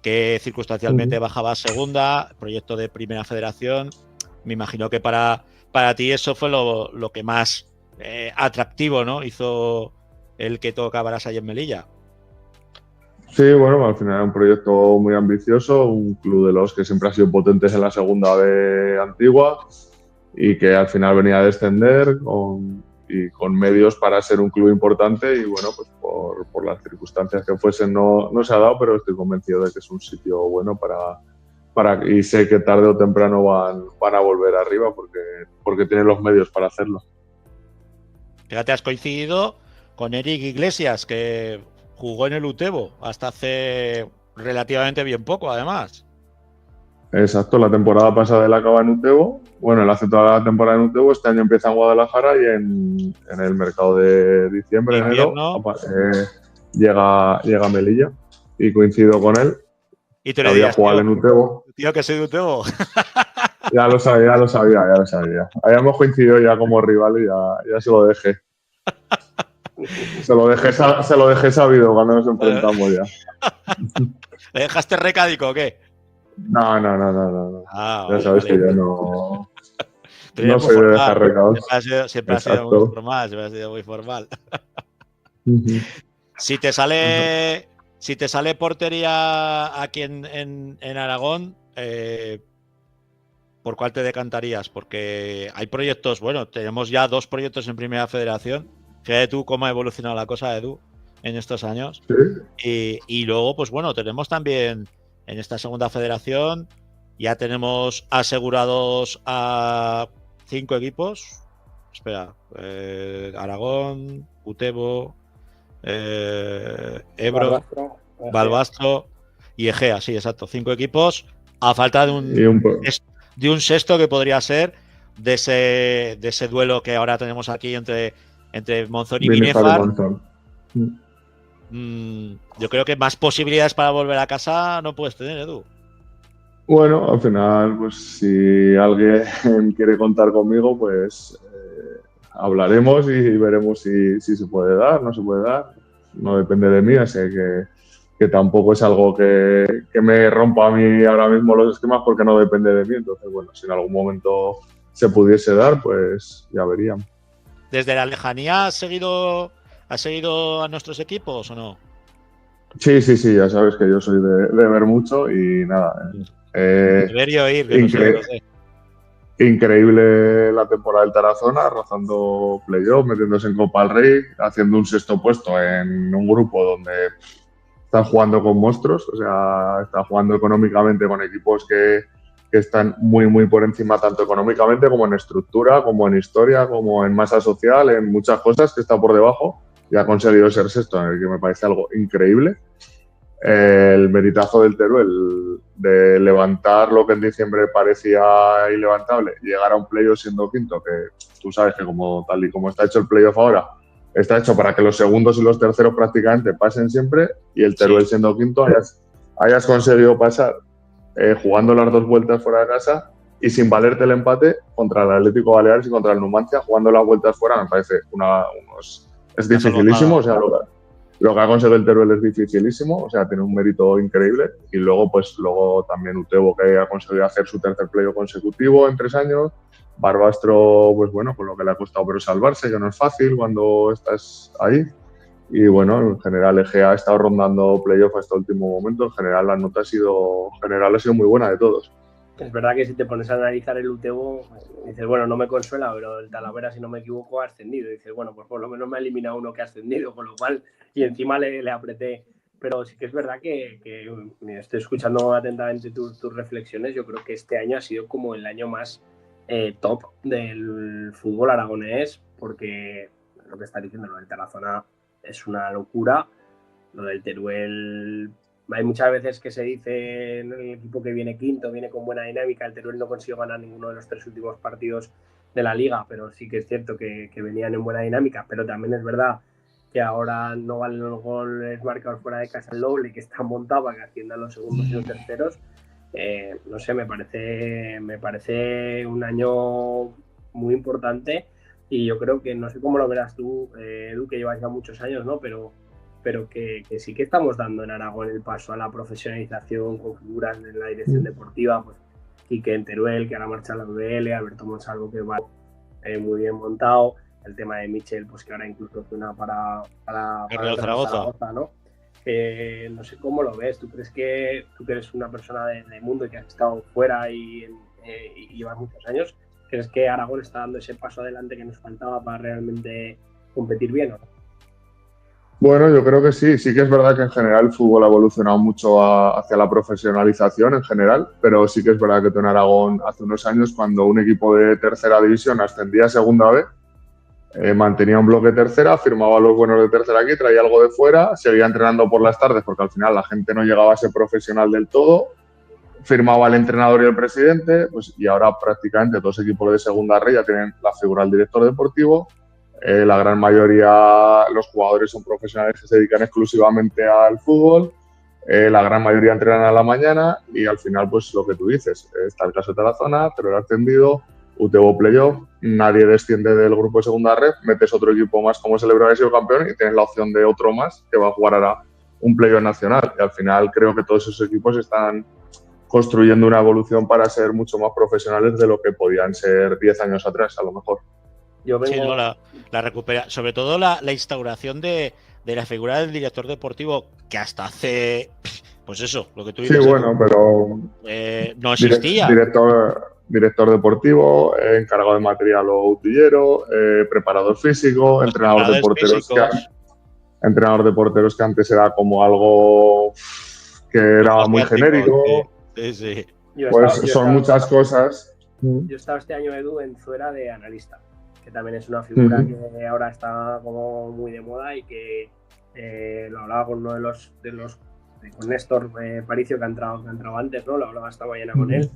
S1: que circunstancialmente bajaba a segunda, proyecto de primera federación. Me imagino que para ti eso fue lo que más atractivo, ¿no? Hizo el que tú acabaras ahí en Melilla.
S13: Sí, bueno, al final era un proyecto muy ambicioso, un club de los que siempre ha sido potentes en la segunda B antigua y que al final venía a descender y con medios para ser un club importante y bueno, pues por las circunstancias que fuesen no se ha dado, pero estoy convencido de que es un sitio bueno y sé que tarde o temprano van a volver arriba porque tienen los medios para hacerlo.
S1: Fíjate, has coincidido con Eric Iglesias, que jugó en el Utebo hasta hace relativamente bien poco, además.
S13: Exacto, la temporada pasada él acaba en Utebo. Bueno, él hace toda la temporada en Utebo, este año empieza en Guadalajara y en el mercado de diciembre, enero, llega a Melilla y coincido con él.
S1: Y tú le
S13: había
S1: dirías,
S13: jugado en Utebo.
S1: Tío, que soy de Utebo.
S13: Ya lo sabía. Habíamos coincidido ya como rival y ya se lo dejé. Se lo dejé sabido cuando nos enfrentamos ya.
S1: ¿Le dejaste recadico o qué?
S13: No. Ya sabes que yo no soy de dejar recados.
S1: Siempre ha sido muy formal. Si te sale portería aquí en Aragón, ¿por cuál te decantarías? Porque hay proyectos, bueno, tenemos ya 2 proyectos en Primera Federación. Fíjate tú cómo ha evolucionado la cosa, Edu, en estos años.
S13: ¿Sí?
S1: Y luego, pues bueno, tenemos también en esta Segunda Federación, ya tenemos asegurados a 5 equipos. Espera, Aragón, Utebo, Ebro, Balbastro y Egea, sí, exacto. 5 equipos a falta de un sexto que podría ser de ese duelo que ahora tenemos aquí entre Monzón y Binefar. Yo creo que más posibilidades para volver a casa no puedes tener, Edu.
S13: Bueno, al final, pues si alguien quiere contar conmigo, pues hablaremos y veremos si se puede dar, no se puede dar. No depende de mí, así que tampoco es algo que me rompa a mí ahora mismo los esquemas porque no depende de mí. Entonces, bueno, si en algún momento se pudiese dar, pues ya veríamos.
S1: ¿Desde la lejanía has seguido a nuestros equipos o no?
S13: Sí, ya sabes que yo soy de ver mucho y nada.
S1: Ver y oír, que no sé.
S13: Increíble la temporada del Tarazona, rozando playoff, metiéndose en Copa del Rey, haciendo un sexto puesto en un grupo donde están jugando con monstruos, o sea, están jugando económicamente con equipos que están muy, muy por encima, tanto económicamente como en estructura, como en historia, como en masa social, en muchas cosas que está por debajo y ha conseguido ser sexto, en el que me parece algo increíble. El meritazo del Teruel de levantar lo que en diciembre parecía ilevantable, llegar a un playoff siendo quinto, que tú sabes que como tal y como está hecho el playoff ahora, está hecho para que los segundos y los terceros prácticamente pasen siempre y el Teruel siendo quinto hayas conseguido pasar jugando las 2 vueltas fuera de casa y sin valerte el empate contra el Atlético Baleares y contra el Numancia, jugando las vueltas fuera, me parece es dificilísimo, o sea, lo que ha conseguido el Teruel es dificilísimo, o sea, tiene un mérito increíble. Y luego también Utebo, que ha conseguido hacer su tercer playoff consecutivo en 3 años. Barbastro, pues bueno, con lo que le ha costado pero salvarse, que no es fácil cuando estás ahí. Y bueno, en general Egea ha estado rondando playoff hasta el último momento. En general la nota ha sido muy buena de todos.
S5: Es verdad que si te pones a analizar el Utebo, dices, bueno, no me consuela, pero el Talavera, si no me equivoco, ha ascendido. Dices, bueno, pues por lo menos me ha eliminado uno que ha ascendido, con lo cual, y encima le apreté. Pero sí que es verdad que estoy escuchando atentamente tus reflexiones. Yo creo que este año ha sido como el año más top del fútbol aragonés, porque lo que está diciendo, lo del Tarazona es una locura. Lo del Teruel, hay muchas veces que se dice en el equipo que viene quinto, viene con buena dinámica. El Teruel no consiguió ganar ninguno de los 3 últimos partidos de la liga, pero sí que es cierto que venían en buena dinámica. Pero también es verdad que ahora no valen los goles marcados fuera de casa el doble, que está montado para que asciendan los segundos y los terceros. no sé, me parece un año muy importante y yo creo que, no sé cómo lo verás tú, Edu, que llevas ya muchos años, ¿no? Pero que sí que estamos dando en Aragón el paso a la profesionalización con figuras de la dirección deportiva, pues Quique en Teruel, que ahora marcha a la UDL, Alberto Monsalvo, que va muy bien montado, el tema de Michel, pues que ahora incluso suena para
S1: el Real Zaragoza,
S5: ¿no? No sé cómo lo ves. ¿Tú crees que tú que eres una persona del mundo y que has estado fuera y llevas muchos años, crees que Aragón está dando ese paso adelante que nos faltaba para realmente competir bien, o no?
S13: Bueno, yo creo que sí. Sí que es verdad que en general el fútbol ha evolucionado mucho hacia la profesionalización en general, pero sí que es verdad que tú en Aragón hace unos años, cuando un equipo de tercera división ascendía a segunda B, mantenía un bloque tercera, firmaba a los buenos de tercera aquí, traía algo de fuera, seguía entrenando por las tardes porque al final la gente no llegaba a ser profesional del todo, firmaba el entrenador y el presidente, pues, y ahora prácticamente todos los equipos de segunda red ya tienen la figura del director deportivo. La gran mayoría, los jugadores son profesionales que se dedican exclusivamente al fútbol. La gran mayoría entrenan a la mañana y al final, pues lo que tú dices, está el caso de Tarazona, pero el ascendido, UTV Playoff, nadie desciende del grupo de segunda red, metes otro equipo más como celebra haber sido campeón y tienes la opción de otro más que va a jugar ahora un playoff nacional. Y al final creo que todos esos equipos están construyendo una evolución para ser mucho más profesionales de lo que podían ser 10 años atrás, a lo mejor.
S1: Sí, no, la recupera, sobre todo la instauración de la figura del director deportivo, que hasta hace, pues eso, lo que tú dices.
S13: Sí, bueno, pero
S1: no existía.
S13: Director deportivo, encargado de material o utillero, preparador físico, entrenador de porteros que antes era como algo que era muy genérico.
S1: Sí.
S13: Son muchas cosas.
S5: Yo estaba este año, Edu, en Zuera de analista, que también es una figura que ahora está como muy de moda y que lo hablaba con uno de los con Néstor Paricio, que ha entrado antes, ¿no? Lo hablaba esta mañana con él,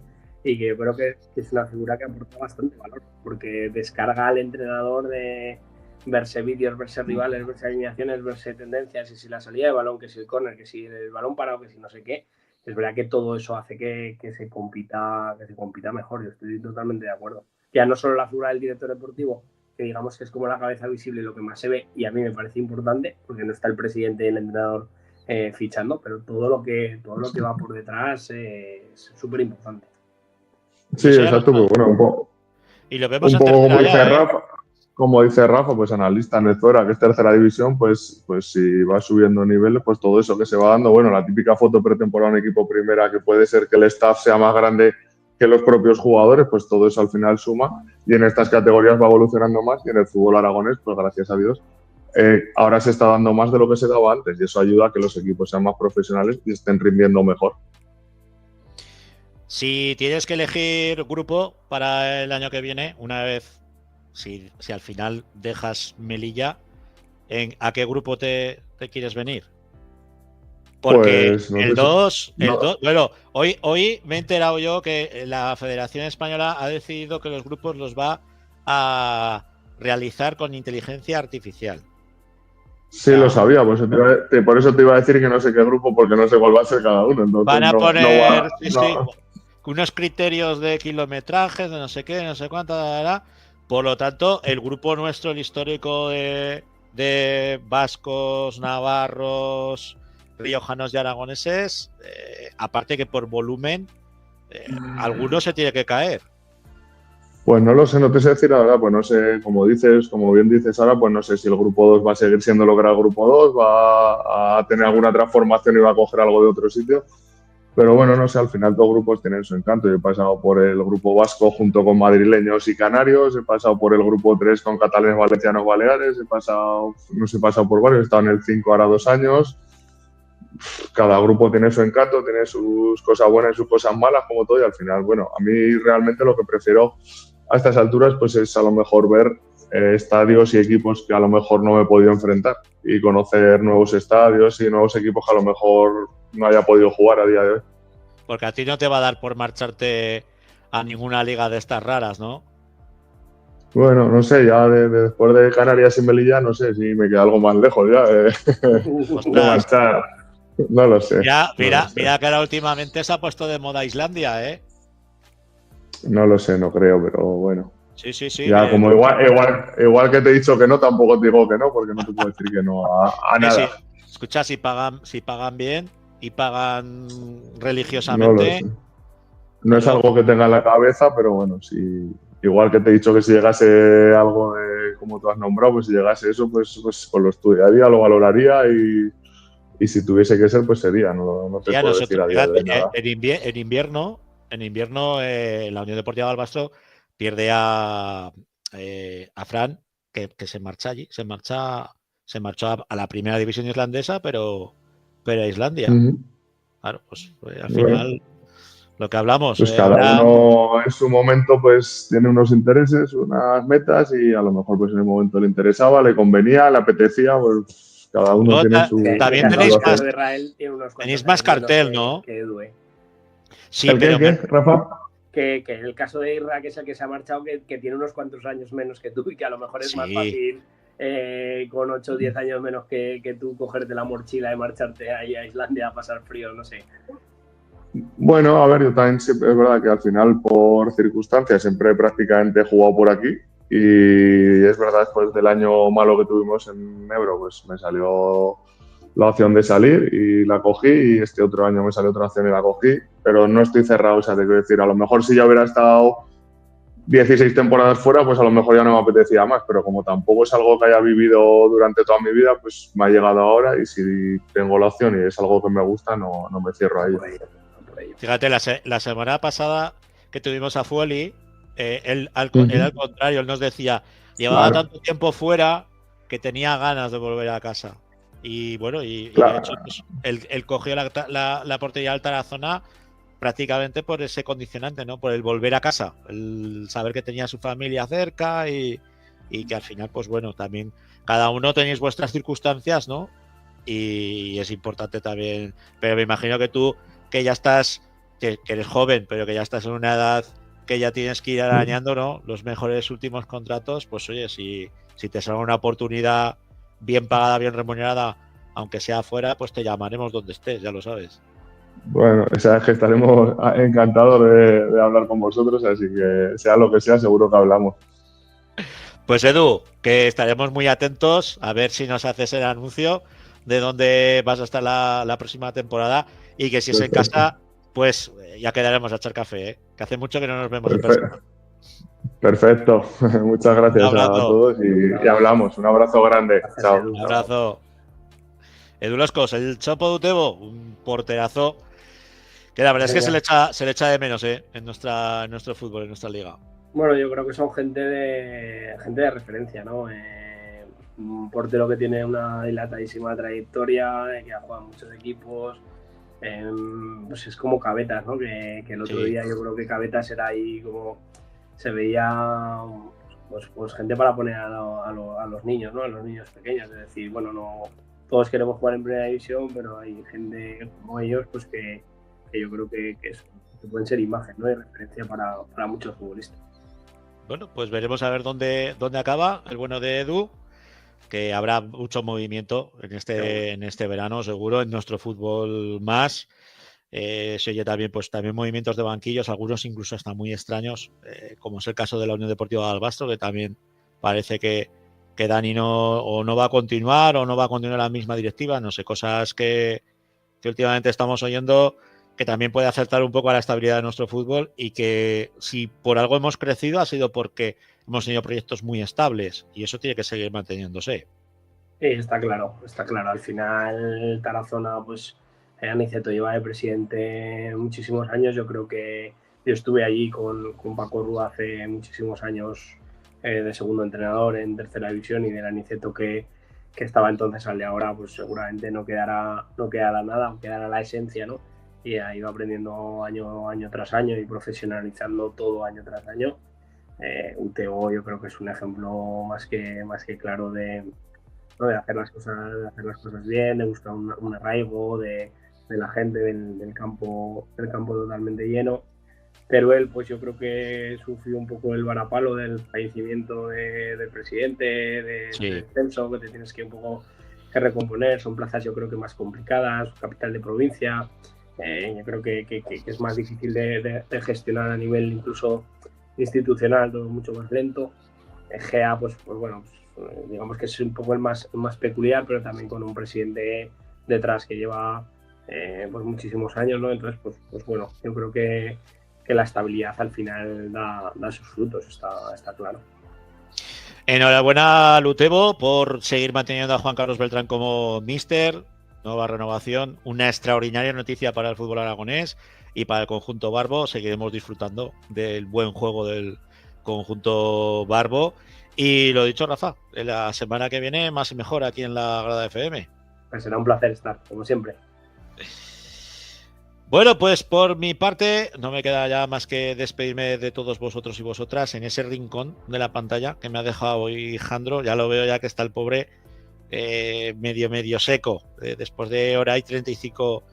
S5: y que yo creo que es una figura que aporta bastante valor, porque descarga al entrenador de verse vídeos, verse rivales, verse alineaciones, verse tendencias, y si la salida de balón, que si el córner, que si el balón parado, que si no sé qué. Es verdad que todo eso hace que se compita mejor. Yo estoy totalmente de acuerdo. Ya no solo la figura del director deportivo, que digamos que es como la cabeza visible, lo que más se ve, y a mí me parece importante, porque no está el presidente y el entrenador fichando, pero todo lo que va por detrás es súper importante.
S13: Sí, exacto, pues bueno, un poco.
S1: Y lo vemos
S13: un poco como dice Rafa, pues analista en el Zuera, que es tercera división, pues si va subiendo niveles, pues todo eso que se va dando, bueno, la típica foto pretemporada en equipo primera, que puede ser que el staff sea más grande que los propios jugadores, pues todo eso al final suma, y en estas categorías va evolucionando más, y en el fútbol aragonés, pues gracias a Dios, ahora se está dando más de lo que se daba antes, y eso ayuda a que los equipos sean más profesionales y estén rindiendo mejor.
S1: Si tienes que elegir grupo para el año que viene, una vez, si al final dejas Melilla, ¿a qué grupo te quieres venir? Porque
S13: pues, no
S1: el 2, bueno, hoy me he enterado yo que la Federación Española ha decidido que los grupos los va a realizar con inteligencia artificial.
S13: Sí, lo sabía, pues por eso te iba a decir que no sé qué grupo, porque no sé cuál va a ser cada uno. Entonces
S1: van a poner unos criterios de kilometrajes, de no sé qué, no sé cuánto, por lo tanto, el grupo nuestro, el histórico de vascos, navarros, riojanos y aragoneses, aparte que por volumen, alguno se tiene que caer.
S13: Pues no lo sé, no te sé decir la verdad, pues no sé, como bien dices ahora, pues no sé si el grupo 2 va a seguir siendo lo que era el grupo 2, va a tener alguna transformación y va a coger algo de otro sitio. Pero bueno, no sé, al final todos grupos tienen su encanto. Yo he pasado por el grupo vasco junto con madrileños y canarios, he pasado por el grupo 3 con catalanes, valencianos, baleares, he pasado por varios, he estado en el 5 ahora 2 años. Cada grupo tiene su encanto, tiene sus cosas buenas y sus cosas malas, como todo, y al final, bueno, a mí realmente lo que prefiero a estas alturas pues es a lo mejor ver estadios y equipos que a lo mejor no me he podido enfrentar y conocer nuevos estadios y nuevos equipos que a lo mejor no haya podido jugar a día de hoy.
S1: Porque a ti no te va a dar por marcharte a ninguna liga de estas raras, ¿no?
S13: Bueno, no sé, ya después de Canarias y Melilla, no sé si me queda algo más lejos ya de marchar. No lo sé.
S1: Mira que ahora últimamente se ha puesto de moda Islandia, ¿eh?
S13: No lo sé, no creo, pero bueno.
S1: Sí.
S13: Ya, como igual que te he dicho que no, tampoco te digo que no, porque no te puedo decir que no a nada.
S1: Sí. Escucha, si pagan bien y pagan
S13: No lo
S1: religiosamente.
S13: sé. No es algo que tenga en la cabeza, pero bueno, si igual que te he dicho que si llegase algo de, como tú has nombrado, pues si llegase eso, pues lo estudiaría, lo valoraría y si tuviese que ser, pues sería. No te
S1: Ya
S13: puedo decir a día de hoy nada.
S1: en invierno, la Unión Deportiva Balbastro pierde a Fran, que se marcha allí, se marchó a la primera división islandesa, pero a Islandia. Claro, pues al final lo que hablamos.
S13: Pues cada uno en su momento pues tiene unos intereses, unas metas y a lo mejor pues en el momento le interesaba, le convenía, le apetecía, pues cada uno tiene su...
S1: También tenéis más cartel, ¿no?
S5: Que Edu,
S1: Sí,
S13: ¿El
S1: pero
S13: qué, Rafa?
S5: Que en el caso de Irra, que es el que se ha marchado, que tiene unos cuantos años menos que tú y que a lo mejor es más fácil con 8 o 10 años menos que tú cogerte la mochila y marcharte ahí a Islandia a pasar frío, no sé.
S13: Bueno, a ver, yo también siempre, es verdad que al final por circunstancias siempre prácticamente he jugado por aquí y es verdad después del año malo que tuvimos en Ebro, pues me salió la opción de salir y la cogí y este otro año me salió otra opción y la cogí, pero no estoy cerrado, o sea, te quiero decir, a lo mejor si ya hubiera estado 16 temporadas fuera, pues a lo mejor ya no me apetecía más, pero como tampoco es algo que haya vivido durante toda mi vida, pues me ha llegado ahora y si tengo la opción y es algo que me gusta, no me cierro a ello.
S1: Fíjate, la semana pasada que tuvimos a Fueli, él al contrario, él nos decía, llevaba tanto tiempo fuera que tenía ganas de volver a casa. Y bueno, y de hecho, pues, él cogió la portería alta de la zona prácticamente por ese condicionante, ¿no? Por el volver a casa, el saber que tenía su familia cerca y que al final, pues bueno, también cada uno tenéis vuestras circunstancias, ¿no? Y es importante también, pero me imagino que tú, que ya estás, que eres joven, pero que ya estás en una edad que ya tienes que ir arañando, ¿no? Los mejores últimos contratos, pues oye, si te sale una oportunidad bien pagada, bien remunerada, aunque sea afuera, pues te llamaremos donde estés, ya lo sabes.
S13: Bueno, sabes que estaremos encantados de hablar con vosotros, así que sea lo que sea, seguro que hablamos.
S1: Pues Edu, que estaremos muy atentos a ver si nos haces el anuncio de dónde vas a estar la próxima temporada y que si es en casa, pues ya quedaremos a echar café, ¿eh? Que hace mucho que no nos vemos en persona.
S13: Perfecto, muchas gracias a todos y hablamos. Un abrazo grande. Chao.
S1: Un abrazo. Edu Loscos, el Chopo de Utebo, un porterazo que la verdad es que se le echa de menos en nuestro fútbol, en nuestra liga.
S5: Bueno, yo creo que son gente de referencia, ¿no? Un portero que tiene una dilatadísima trayectoria, que ha jugado en muchos equipos. Pues es como Cabetas, ¿no? Que el otro día yo creo que Cabetas era ahí como se veía pues gente para poner a los niños, ¿no? A los niños pequeños. Es decir, bueno, no todos queremos jugar en primera división, pero hay gente como ellos pues que yo creo que pueden ser imagen, ¿no? Y referencia para muchos futbolistas.
S1: Bueno, pues veremos a ver dónde acaba el bueno de Edu, que habrá mucho movimiento en este verano, seguro, en nuestro fútbol más. Se oye también, pues también movimientos de banquillos, algunos incluso hasta muy extraños, como es el caso de la Unión Deportiva de Albastro, que también parece que Dani no va a continuar o no va a continuar la misma directiva, no sé, cosas que últimamente estamos oyendo que también puede afectar un poco a la estabilidad de nuestro fútbol y que si por algo hemos crecido ha sido porque hemos tenido proyectos muy estables y eso tiene que seguir manteniéndose.
S5: Sí, está claro. Al final Tarazona, pues Aniceto lleva de presidente muchísimos años. Yo creo que yo estuve allí con Paco Rúa hace muchísimos años de segundo entrenador en tercera división y del Aniceto que estaba entonces al de ahora, pues seguramente no quedará nada, quedará la esencia, ¿no? Y ha ido aprendiendo año tras año y profesionalizando todo año tras año. Utebo yo creo que es un ejemplo más que claro de hacer las cosas bien, de buscar un arraigo de la gente del campo totalmente lleno. Pero él, pues yo creo que sufrió un poco el varapalo del fallecimiento del presidente, del descenso, que te tienes que un poco recomponer, son plazas yo creo que más complicadas, capital de provincia, yo creo que es más difícil de gestionar a nivel incluso institucional, todo mucho más lento. GEA, pues bueno, digamos que es un poco el más peculiar, pero también con un presidente detrás que lleva pues muchísimos años, ¿no? Entonces, pues bueno, yo creo que la estabilidad al final da sus frutos, está claro.
S1: Enhorabuena, Lutebo, por seguir manteniendo a Juan Carlos Beltrán como míster. Nueva renovación, una extraordinaria noticia para el fútbol aragonés y para el conjunto Barbo. Seguiremos disfrutando del buen juego del conjunto Barbo. Y lo dicho, Rafa, la semana que viene más y mejor aquí en la Grada FM.
S5: Pues será un placer estar, como siempre.
S1: Bueno, pues por mi parte no me queda ya más que despedirme de todos vosotros y vosotras en ese rincón de la pantalla que me ha dejado hoy Jandro. Ya lo veo ya que está el pobre medio seco, después de hora y 35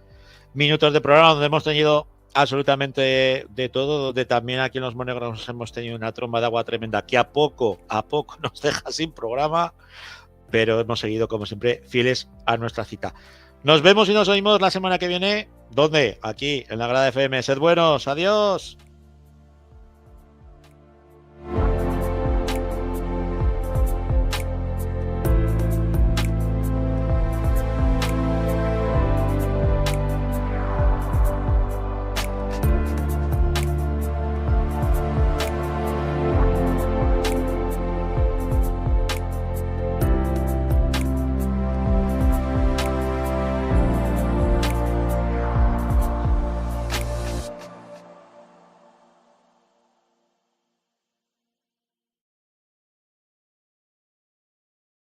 S1: minutos de programa donde hemos tenido absolutamente de todo, donde también aquí en Los Monegros hemos tenido una tromba de agua tremenda que a poco nos deja sin programa, pero hemos seguido como siempre fieles a nuestra cita. Nos vemos y nos oímos la semana que viene. ¿Dónde? Aquí en la Grada FM. Sed buenos, adiós.